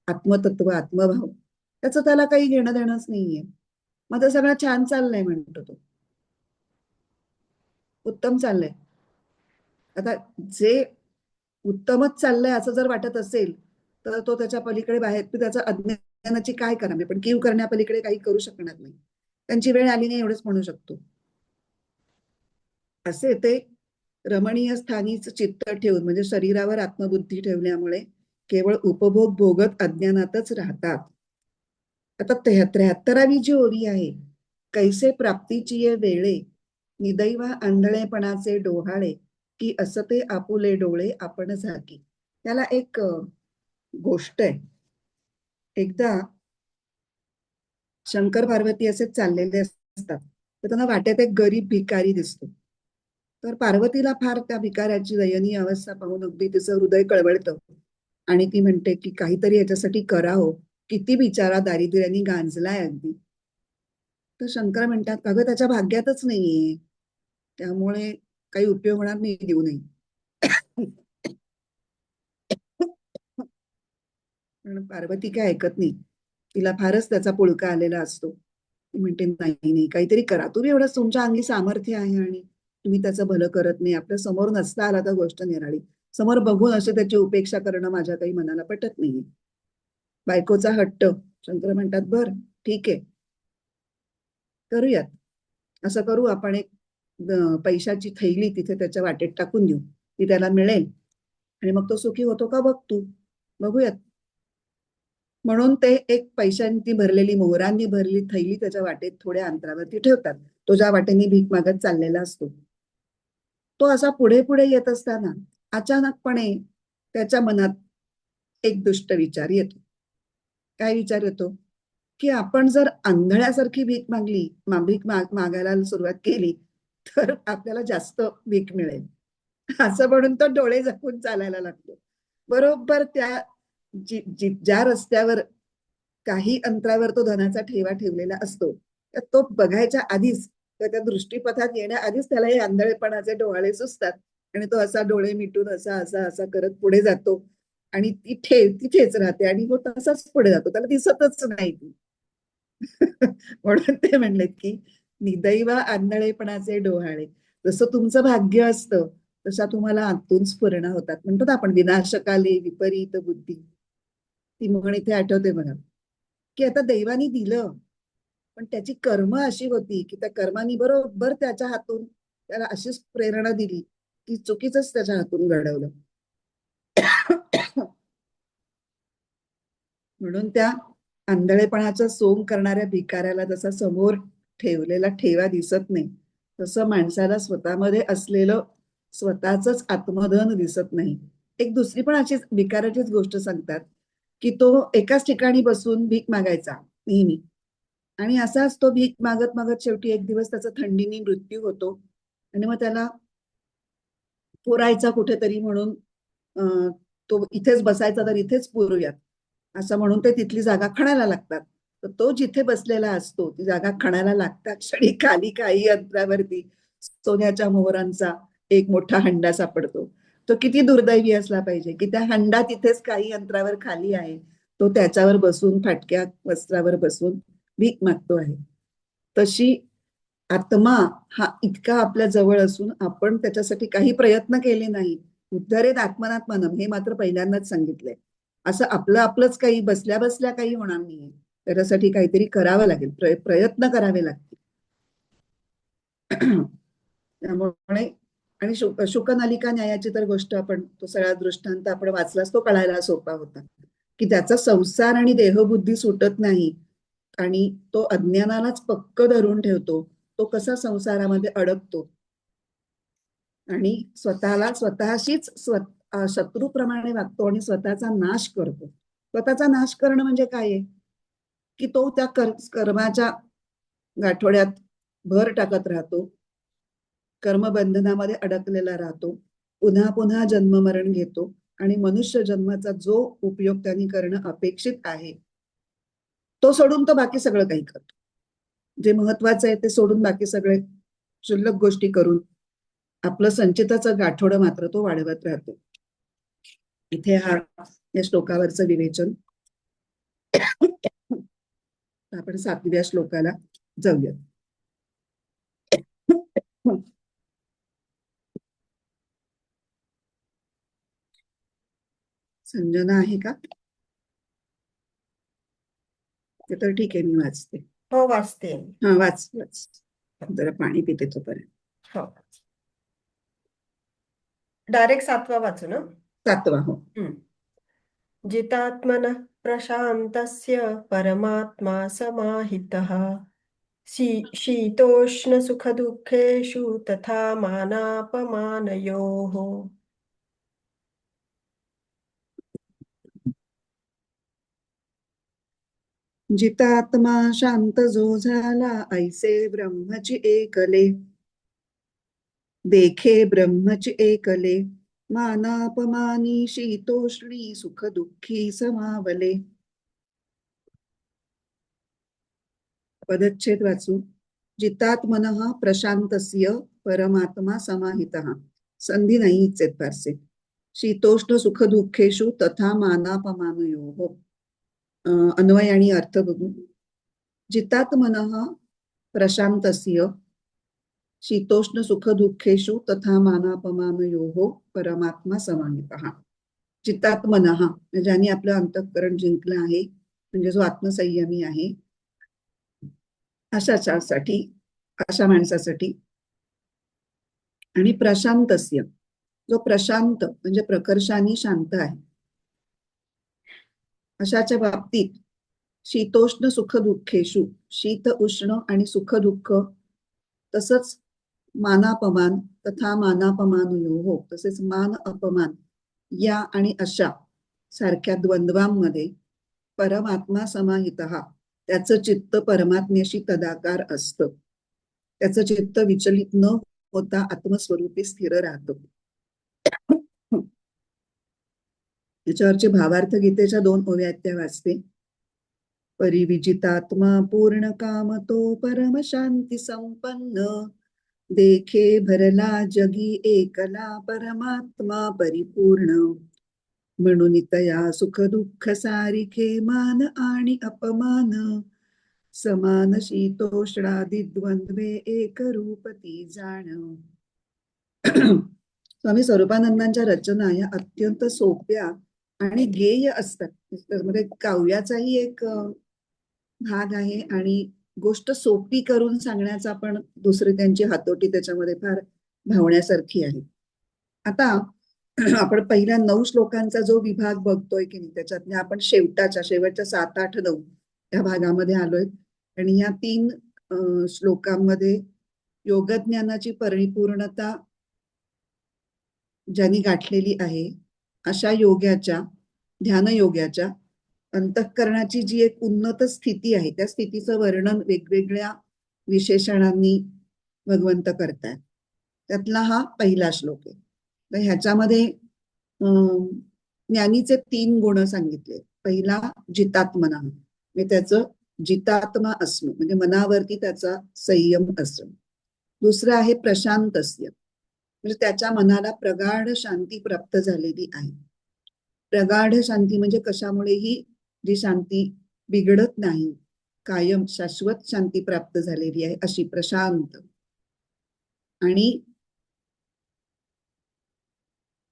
आत्मतत्व आत्मभाव, त्याचं त्याला काही घेणं देणंच नाहीये. मग ते सगळं छान चाललंय म्हणतो तो, उत्तम चाललंय. आता जे उत्तमच चाललंय असं जर वाटत असेल तर तो त्याच्या पलीकडे बाहेर, त्याच्या अज्ञानाची काय करणार, पण कीव करण्यापलीकडे काही करू शकणार नाही. त्यांची वेळ आली नाही एवढंच म्हणू शकतो. असे ते रमणीय स्थानीच चित्त ठेवून, म्हणजे शरीरावर आत्मबुद्धी ठेवल्यामुळे केवळ उपभोग भोगत अज्ञानातच राहतात. आता 73वी जी ओवी आहे, कैसे प्राप्तीची ये वेळे, निदैवा आंधळेपणाचे डोहाळे, की असते आपुले डोळे आपण झाकी. त्याला एक गोष्ट आहे. एकदा शंकर पार्वती असे चाललेले असतात, तर त्यांना वाटेत एक गरीब भिकारी दिसतो. तर पार्वतीला फार त्या भिकाऱ्याची दयनीय अवस्था पाहून अगदी तिचं हृदय कळवळतं आणि ती म्हणते की काहीतरी याच्यासाठी करावं. किती बिचारा दारिद्र्याने गांजलाय अगदी. तर शंकर म्हणतात अगं त्याच्या भाग्यातच नाहीये, त्यामुळे काही उपयोग होणार नाही देऊ नये. पण पार्वती काय ऐकत नाही. तिला फारच त्याचा पुळका आलेला असतो. ती म्हणते नाही नाही काहीतरी करा, तुम्ही एवढंच तुमच्या अंगी सामर्थ्य आहे आणि तुम्ही त्याचं भलं करत नाही. आपल्या समोर नसता आला तर गोष्ट निराळी, समोर बघून असे त्याची उपेक्षा करणं माझ्या काही मनाला पटत नाहीये. बायकोचा हट्ट. शंकर म्हणतात बर ठीक आहे, करूयात. असं करू आपण एक पैशाची थैली तिथे त्याच्या वाटेत टाकून देऊ, ती त्याला मिळेल आणि मग तो सुखी होतो का बघ तू, बघूयात. म्हणून ते एक पैशांनी भरलेली, मोहरांनी भरलेली थैली त्याच्या वाटेत थोड्या अंतरावरती ठेवतात. तो ज्या वाटेने भीक मागत चाललेला असतो. तो असा पुढे पुढे येत असताना अचानकपणे त्याच्या मनात एक दुष्ट विचार येतो. काय विचार येतो? की आपण जर आंधळ्यासारखी भीक मागली, भीक मागायला सुरुवात केली तर आपल्याला जास्त भीक मिळेल. असं म्हणून तो डोळे झाकून चालायला लागतो. बरोबर त्या ज्या रस्त्यावर काही अंतरावर तो धनाचा ठेवा ठेवलेला असतो, तर तो बघायच्या आधीच, तर त्या दृष्टीपथात येण्याआधीच त्याला हे आंधळेपणाचे डोळे सुचतात आणि तो असा डोळे मिटून असा असा असा करत पुढे जातो आणि ती ठेव तिथेच राहते आणि तो तसाच पुढे जातो, त्याला दिसतच नाही ती. म्हणून ते म्हणलेत की निदैवा आंधळेपणाचे डोहाळे. जसं तुमचं भाग्य असतं तशा तुम्हाला आतून स्फुरणा होतात. म्हणतो ना आपण विनाशकाले विपरीत बुद्धी, ती म्हण इथे आठवते मला. की आता दैवानी दिलं, पण त्याची कर्म अशी होती की त्या कर्मानी बरोबर त्याच्या हातून त्याला अशीच प्रेरणा दिली की चुकीच त्याच्या हातून घडवलं. म्हणून त्या आंधळेपणाचा सोंग करणाऱ्या भिकाऱ्याला जसा समोर ठेवलेला ठेवा दिसत नाही, तसं माणसाला स्वतःमध्ये असलेलं स्वतःच आत्मधन दिसत नाही. एक दुसरी पण अशीच भिकाऱ्याचीच गोष्ट सांगतात की तो एकाच ठिकाणी बसून भीक मागायचा नेहमी, आणि असाच तो भीक मागत मागत शेवटी एक दिवस त्याचा थंडीने मृत्यू होतो आणि मग त्याला पुरायचा कुठेतरी म्हणून तो इथेच बसायचा तर इथेच पुरूयात असं म्हणून ते तिथली जागा खणायला लागतात. तर तो जिथे बसलेला असतो ती जागा खणायला लागतात क्षणी खाली काही अंतरावरती सोन्याच्या मोहरांचा एक मोठा हंडा सापडतो. तो किती दुर्दैवी असला पाहिजे की त्या हंडा तिथेच काही अंतरावर खाली आहे, तो त्याच्यावर बसून फाटक्या वस्त्रावर बसून भीक मागतो आहे. तशी आत्मा हा इतका आपल्या जवळ असून आपण त्याच्यासाठी काही प्रयत्न केले नाही. उद्धरेत आत्मनात्मानम हे मात्र पहिल्यांदाच सांगितलंय. असं आपलं आपलंच काही बसल्या बसल्या काही होणार नाहीये, त्याच्यासाठी काहीतरी करावं लागेल, प्रयत्न करावे लागतील. त्यामुळे आणि शुकनालिका न्यायाची तर गोष्ट आपण तो सगळा दृष्टांत आपण वाचलाच तो कळायला सोपा होता की त्याचा संसार आणि देहबुद्धी सुटत नाही आणि तो अज्ञानालाच पक्क धरून ठेवतो. तो कसा संसारामध्ये अडकतो आणि स्वतःला स्वतःशीच शत्रूप्रमाणे वागतो आणि स्वतःचा नाश करतो. स्वतःचा नाश करणं म्हणजे काय आहे की तो त्या कर्माच्या गाठोड्यात भर टाकत राहतो, कर्मबंधनामध्ये अडकलेला राहतो, पुन्हा पुन्हा जन्ममरण घेतो आणि मनुष्य जन्माचा जो उपयोग त्यांनी करणं अपेक्षित आहे तो सोडून तो बाकी सगळं काही करतो. जे महत्वाचं आहे ते सोडून बाकी सगळे क्षुल्लक गोष्टी करून आपलं संचिताचं गाठोडं मात्र तो वाढवत राहतो. इथे हा या श्लोकावरचं विवेचन. आपण 7व्या श्लोकाला जाऊयात. संजना आहे का? ते तर ठीक आहे, मी वाचते. हो वाचते. हा वाच वाच, जरा पाणी पिते तोपर्यंत. हो, डायरेक्ट 7वा वाचू ना. 7वा. हो. जितात्मनः प्रशान्तस्य परमात्मा समाहितः शीतोष्णसुखदुःखेषु तथा मानापमानयोः. जितात्मा शांत जो झाला ऐसे ब्रह्मची एकले, देखे ब्रह्मच एकले, मानापमानी शीतोष्णी सुख दुःखी समावले. पदच्छेद वाचू. जितात्मनः प्रशांतस्य परमात्मा समाहितः. संधी नाहीच आहेत फारसे. शीतोष्ण सुख दुःखेषु तथा मानापमानयोः. अन्वय आणि अर्थ बघू. जितात्मनः प्रशांतस्य शीतोष्ण सुख दुःखेषु तथा मानापमानयोः परमात्मा समाहितः. चित्तात्मनः, ज्याने आपलं अंतःकरण जिंकलं आहे, म्हणजे जो आत्मसंयमी आहे, अशासाठी, अशा माणसासाठी. आणि प्रशांतस्य, जो प्रशांत म्हणजे प्रकर्षाने शांत आहे, अशाच्या बाबतीत शीतोष्ण सुख दुःखेषु, शीत उष्ण आणि सुख दुःख, तसंच मानापमान तथा मानापमानयोः, तसेच मान अपमान या आणि अशा सारख्या द्वंद्वांमध्ये परमात्मा समाहितः, त्याचं चित्त परमात्म्याशी तदाकार असतं. त्याचं चित्त विचलित न होता आत्मस्वरूपी स्थिर राहतं. याच्यावरचे भावार्थ गीतेच्या 2 ओव्या त्या वाचते. परिविजितात्मा पूर्ण काम तो परम शांती संपन्न, देखे भरला जगी एकला परमात्मा परिपूर्ण, म्हणून तया सुख दुःख सारिखे मान आणि अपमान, समान शीतोष्णादी द्वंद्वे एक रूपती जाण. स्वामी स्वरूपानंदांच्या रचना या अत्यंत सोप्या आणि गेय असतात. त्यामध्ये काव्याचाही एक भाग आहे आणि गोष्ट सोपी करून सांगण्याचा पण दुसरी त्यांची हातोटी त्याच्यामध्ये फार भावण्यासारखी आहे. आता आपण पहिल्या 9 श्लोकांचा जो विभाग बघतोय की नाही, त्याच्यातल्या आपण शेवटच्या 7, 8, 9 या भागामध्ये आलोय. आणि या 3 श्लोकांमध्ये योगज्ञानाची परिपूर्णता ज्यांनी गाठलेली आहे, अशा योग्याच्या, ध्यान योग्याच्या अंतःकरणाची जी एक उन्नत स्थिती आहे, त्या स्थितीचं वर्णन वेगवेगळ्या विशेषणांनी भगवंत करतायत. त्यातला हा पहिला श्लोक आहे. तर ह्याच्यामध्ये ज्ञानीचे 3 गुण सांगितले. पहिला जितात्मना, म्हणजे त्याचं जितात्मा असणं, म्हणजे मनावरती त्याचा संयम असणं. दुसरं आहे प्रशांतस्य, म्हणजे त्याच्या मनाला प्रगाढ शांती प्राप्त झालेली आहे. प्रगाढ शांती म्हणजे कशामुळेही जी शांती बिघडत नाही, कायम शाश्वत शांती प्राप्त झालेली आहे, अशी प्रशांत. आणि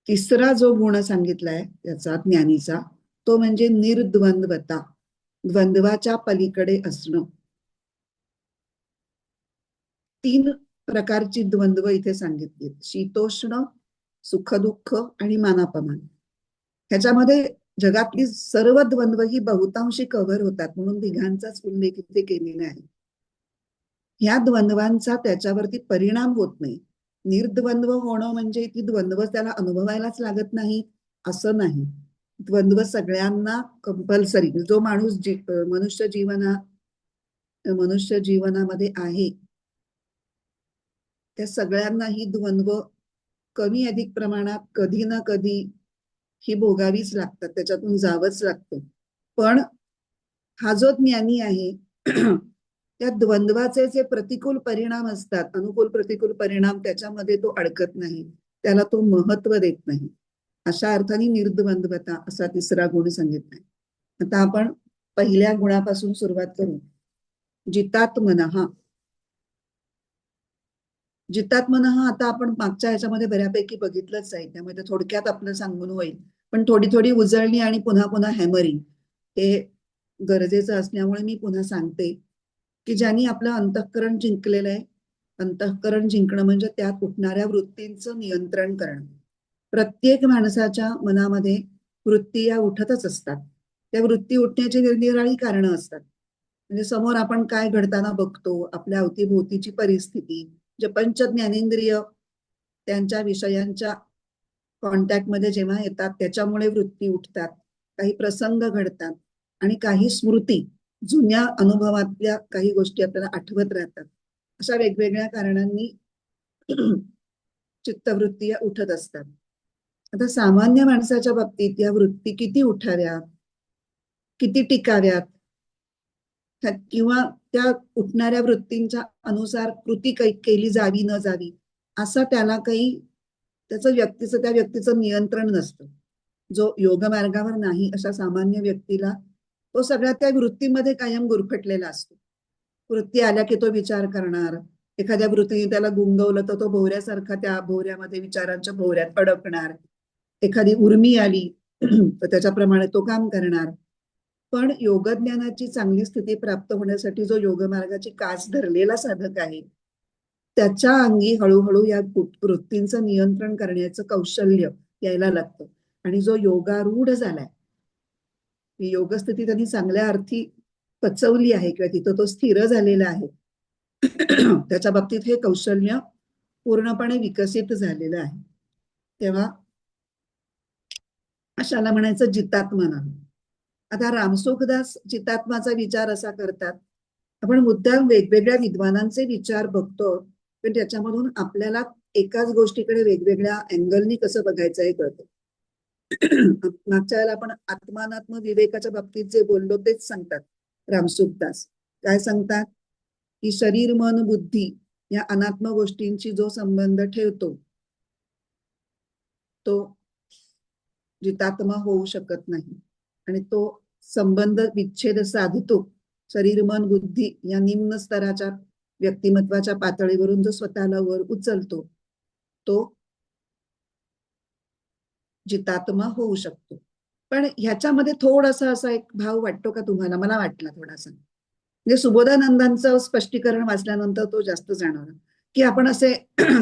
तिसरा जो गुण सांगितलाय त्याचा ज्ञानीचा, तो म्हणजे निर्द्वंद्वता, द्वंद्वाच्या पलीकडे असणं. 3 प्रकारची द्वंद्व इथे सांगितली: शीतोष्ण, सुखदुःख आणि मानापमान. ह्याच्यामध्ये जगातली सर्व द्वंद्व ही बहुतांशी कव्हर होतात, म्हणून तिघांचाच उल्लेख इथे केलेला आहे. ह्या द्वंद्वांचा त्याच्यावरती परिणाम होत नाही. निर्द्वंद्व होणं म्हणजे ती द्वंद्व त्याला अनुभवायलाच लागत नाही असं नाही. द्वंद्व सगळ्यांना कंपल्सरी, जो माणूस मनुष्य जीवनामध्ये आहे, त्या सगळ्यांना ही द्वंद्व कमी अधिक प्रमाणात कधी ना कधी ही भोगावीच लागतात, त्याच्यातून जावंच लागतं. पण हा जो ज्ञानी आहे, त्या द्वंद्वाचे जे प्रतिकूल परिणाम असतात, अनुकूल प्रतिकूल परिणाम, त्याच्यामध्ये तो अडकत नाही, त्याला तो महत्व देत नाही. अशा अर्थाने निर्द्वंद्वता असा तिसरा गुण सांगितलाय. आता आपण पहिल्या गुणापासून सुरुवात करू. जितात्मनः. जितात्मनः आता आपण मागच्या ह्याच्यामध्ये बऱ्यापैकी बघितलंच आहे, त्यामध्ये थोडक्यात आपलं सांगून होईल, पण थोडी थोडी उजळणी आणि पुन्हा पुन्हा हॅमरिंग हे गरजेचं असल्यामुळे मी पुन्हा सांगते की ज्यांनी आपलं अंतःकरण जिंकलेलं आहे. अंतःकरण जिंकणं म्हणजे त्यात उठणाऱ्या वृत्तींचं नियंत्रण करणं. प्रत्येक माणसाच्या मनामध्ये वृत्ती या उठतच असतात. त्या वृत्ती उठण्याची निरनिराळी कारणं असतात. म्हणजे समोर आपण काय घडताना बघतो, आपल्या अवतीभोवतीची परिस्थिती, जे पंच ज्ञानेंद्रिय त्यांच्या विषयांच्या कॉन्टॅक्टमध्ये जेव्हा येतात, त्याच्यामुळे वृत्ती उठतात. काही प्रसंग घडतात आणि काही स्मृती, जुन्या अनुभवातल्या काही गोष्टी आपल्याला आठवत राहतात. अशा वेगवेगळ्या कारणांनी चित्तवृत्ती या उठत असतात. आता सामान्य माणसाच्या बाबतीत या वृत्ती किती उठाव्यात, किती टिकाव्यात, किंवा त्या उठणाऱ्या वृत्तींच्या अनुसार कृती केली जावी न जावी, असा त्याला काही त्या व्यक्तीचं नियंत्रण नसतं. जो योग मार्गावर नाही अशा सामान्य व्यक्तीला तो सगळ्या त्या वृत्तीमध्ये कायम गुरफटलेला असतो. वृत्ती आल्या की तो विचार करणार, एखाद्या वृत्तीने त्याला गुंगवलं तर तो भोवऱ्यासारखा त्या भोवऱ्यामध्ये विचारांच्या भोवऱ्यात अडकणार. एखादी उर्मी आली तर त्याच्याप्रमाणे तो काम करणार. पण योगज्ञानाची चांगली स्थिती प्राप्त होण्यासाठी जो योगमार्गाची कास धरलेला साधक आहे त्याच्या अंगी हळूहळू या वृत्तींचं नियंत्रण करण्याचं कौशल्य यायला लागतं. आणि जो योगारूढ झालाय, ही योगस्थिती त्यांनी चांगल्या अर्थी पचवली आहे किंवा तिथं तो स्थिर झालेला आहे, त्याच्या बाबतीत हे कौशल्य पूर्णपणे विकसित झालेलं आहे. तेव्हा अशाला म्हणायचं जितात्मा नाही. आता रामसुखदास जितात्माचा विचार असा करतात. आपण मुद्दाम वेगवेगळ्या विद्वानांचे विचार बघतो, पण त्याच्यामधून आपल्याला एकाच गोष्टीकडे वेगवेगळ्या अँगलनी कसं बघायचं हे कळतं. मागच्या वेळेला आपण आत्मानात्म विवेकाच्या बाबतीत जे बोललो तेच सांगतात रामसुखदास. काय सांगतात की शरीर मन बुद्धी या अनात्म गोष्टींची जो संबंध ठेवतो तो जितात्मा होऊ शकत नाही. आणि तो संबंध विच्छेद साधतो. शरीर मन बुद्धी या निम्न स्तराच्या व्यक्तिमत्वाच्या पातळीवरून जो स्वतःला वर उचलतो तो जितात्मा होऊ शकतो. पण ह्याच्यामध्ये थोडासा असा एक भाव वाटतो का तुम्हाला? मला वाटला थोडासा. म्हणजे सुबोधानंदांचं स्पष्टीकरण वाचल्यानंतर तो जास्त जाणवला की आपण असे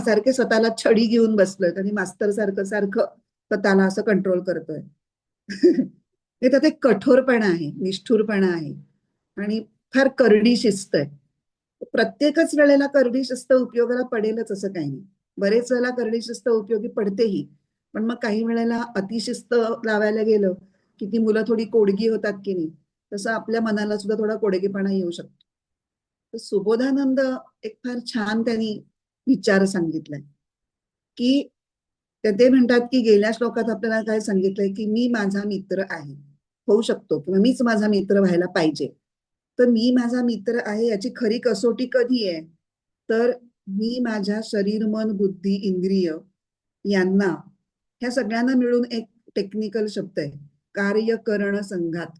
सारखे स्वतःला छडी घेऊन बसलोय आणि मास्तर सारखं स्वतःला असं कंट्रोल करतोय. हे त्यात एक कठोरपणा आहे, निष्ठुरपणा आहे आणि फार करडी शिस्त आहे. प्रत्येकच वेळेला करडी शिस्त उपयोगाला पडेलच असं काही नाही. बरेच वेळेला करडी शिस्त उपयोगी पडतेही, पण मग काही वेळेला अतिशिस्त लावायला गेलं की ती मुलं थोडी कोडगी होतात की नाही, तसं आपल्या मनाला सुद्धा थोडा कोडगेपणा येऊ शकतो. तर सुबोधानंद एक फार छान त्यांनी विचार सांगितलाय की ते म्हणतात की गेल्या श्लोकात आपल्याला काय सांगितलंय की मी माझा मित्र आहे, होऊ शकतो किंवा मीच माझा मित्र व्हायला पाहिजे. तर मी माझा मित्र आहे याची खरी कसोटी कधी आहे? तर मी माझ्या शरीर मन बुद्धी इंद्रिय यांना, ह्या सगळ्यांना मिळून एक टेक्निकल शब्द आहे कार्यकरण संघात.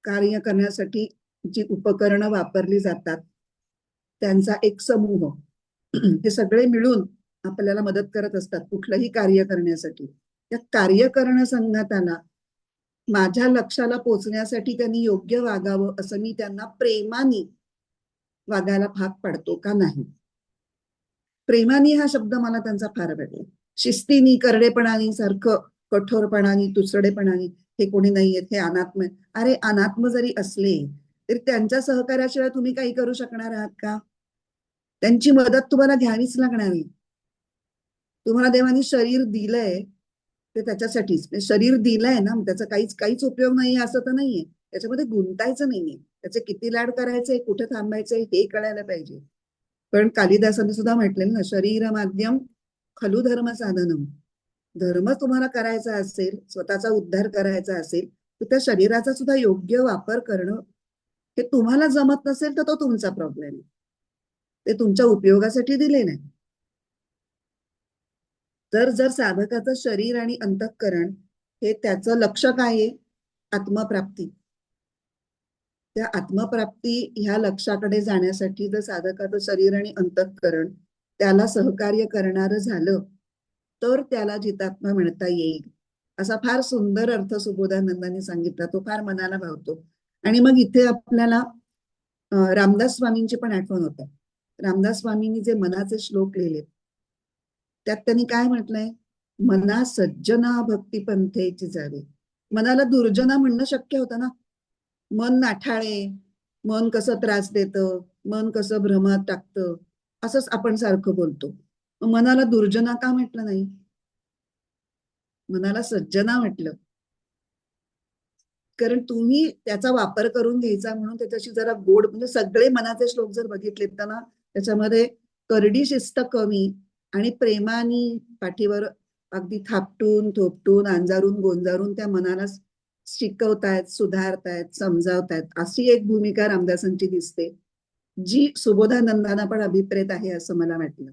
कार्य करण्यासाठी जी उपकरणं वापरली जातात त्यांचा एक समूह, हे सगळे मिळून आपल्याला मदत करत असतात कुठलंही कार्य करण्यासाठी. त्या कार्यकरण संघाताला माझ्या लक्षाला पोचण्यासाठी त्यांनी योग्य वागावं असं मी त्यांना प्रेमाने वागायला भाग पाडतो का नाही. प्रेमाने हा शब्द मला त्यांचा फार आवडला. शिस्तीनी करडेपणाने सारखं कठोरपणाने तुसडेपणाने हे कोणी नाहीयेत, हे अनात्म. अरे अनात्म जरी असले तरी त्यांच्या सहकार्याशिवाय तुम्ही काही करू शकणार आहात का? त्यांची मदत तुम्हाला घ्यावीच लागणार आहे. तुम्हाला देवानी शरीर दिलंय ते त्याच्यासाठीच. शरीर दिलंय ना, त्याचा काहीच उपयोग नाहीये असं तर नाहीये. त्याच्यामध्ये गुंतायचं नाहीये. त्याचे किती लाड करायचे, कुठे थांबायचे हे कळायला पाहिजे. पण कालिदासांनी सुद्धा म्हटलेलं ना, शरीर माध्यम खलु धर्म साधनम. धर्म तुम्हाला करायचा असेल, स्वतःचा उद्धार करायचा असेल तर त्या शरीराचा सुद्धा योग्य वापर करणं. हे तुम्हाला जमत नसेल तर तो तुमचा प्रॉब्लेम आहे, ते तुमच्या उपयोगासाठी दिले नाही. जर साधकाचं शरीर आणि अंतःकरण हे त्याचं लक्ष काय आहे? आत्मप्राप्ती. त्या आत्मप्राप्ती ह्या लक्षाकडे जाण्यासाठी जर साधकाचं शरीर आणि अंतःकरण त्याला सहकार्य करणारं झालं तर त्याला जितात्मा म्हणता येईल. असा फार सुंदर अर्थ सुबोधानंदांनी सांगितला, तो फार मनाला भावतो. आणि मग इथे आपल्याला रामदास स्वामींची पण आठवण होते. रामदास स्वामींनी जे मनाचे श्लोक लिहिले त्यात त्यांनी काय म्हटलंय? मना सज्जना भक्ती पंथेची जावे. मनाला दुर्जना म्हणणं शक्य होतं ना. मन नाठाळे, मन कसं त्रास देतं, मन कसं भ्रमात टाकतं, असंच आपण सारखं बोलतो. मनाला दुर्जना का म्हटलं नाही? मनाला सज्जना म्हटलं. कारण तुम्ही त्याचा वापर करून घ्यायचा म्हणून त्याच्याशी जरा गोड, म्हणजे सगळे मनाचे श्लोक जर बघितलेत ना त्याच्यामध्ये करडी शिस्त कमी आणि प्रेमाने पाठीवर अगदी थापटून थोपटून अंजारून गोंजारून त्या मनाला शिकवतायत, सुधारतायत, समजावतायत, अशी एक भूमिका रामदासांची दिसते, जी सुबोधानंदांना पण अभिप्रेत आहे असं मला वाटलं.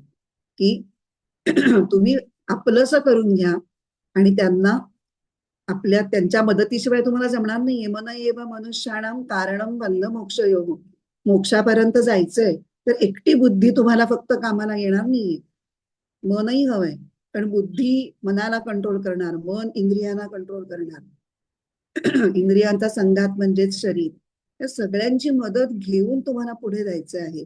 की तुम्ही आपलंसं करून घ्या आणि त्यांना त्यांच्या मदतीशिवाय तुम्हाला जमणार नाहीये. मन एव मनुष्याणाम कारणम बंध मोक्ष योग. मोक्षापर्यंत जायचंय तर एकटी बुद्धी तुम्हाला फक्त कामाला येणार नाहीये. मनही हवंय, पण बुद्धी मनाला कंट्रोल करणार, मन इंद्रियांना कंट्रोल करणार, इंद्रियांचा संघात म्हणजेच शरीर, या सगळ्यांची मदत घेऊन तुम्हाला पुढे जायचं आहे.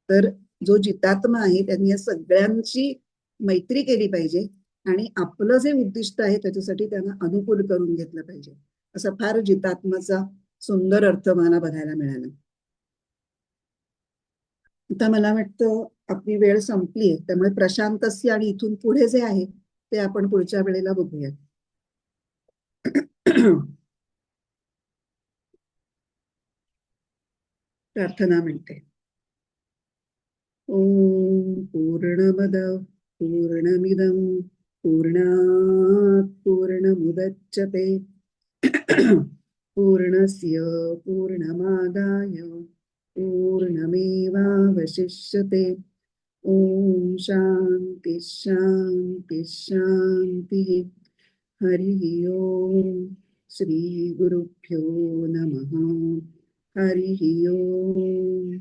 तर जो जितात्मा आहे त्यांनी या सगळ्यांची मैत्री केली पाहिजे आणि आपलं जे उद्दिष्ट आहे त्याच्यासाठी त्यांना अनुकूल करून घेतलं पाहिजे. असा फार जितात्माचा सुंदर अर्थ मला बघायला मिळाला. आता मला वाटतं आपली वेळ संपलीये, त्यामुळे प्रशांतस्य आणि इथून पुढे जे आहे ते आपण पुढच्या वेळेला बघूया. प्रार्थना म्हणते. ओम पूर्णमद पूर्णमिदं पूर्णात् पूर्णमुदच्यते पूर्णस्य पूर्णमादाय पूर्णमेवावशिष्यते. ओम शांती शांती शांती. हरि ओम. श्री गुरुभ्यो नमः. हरि ओम.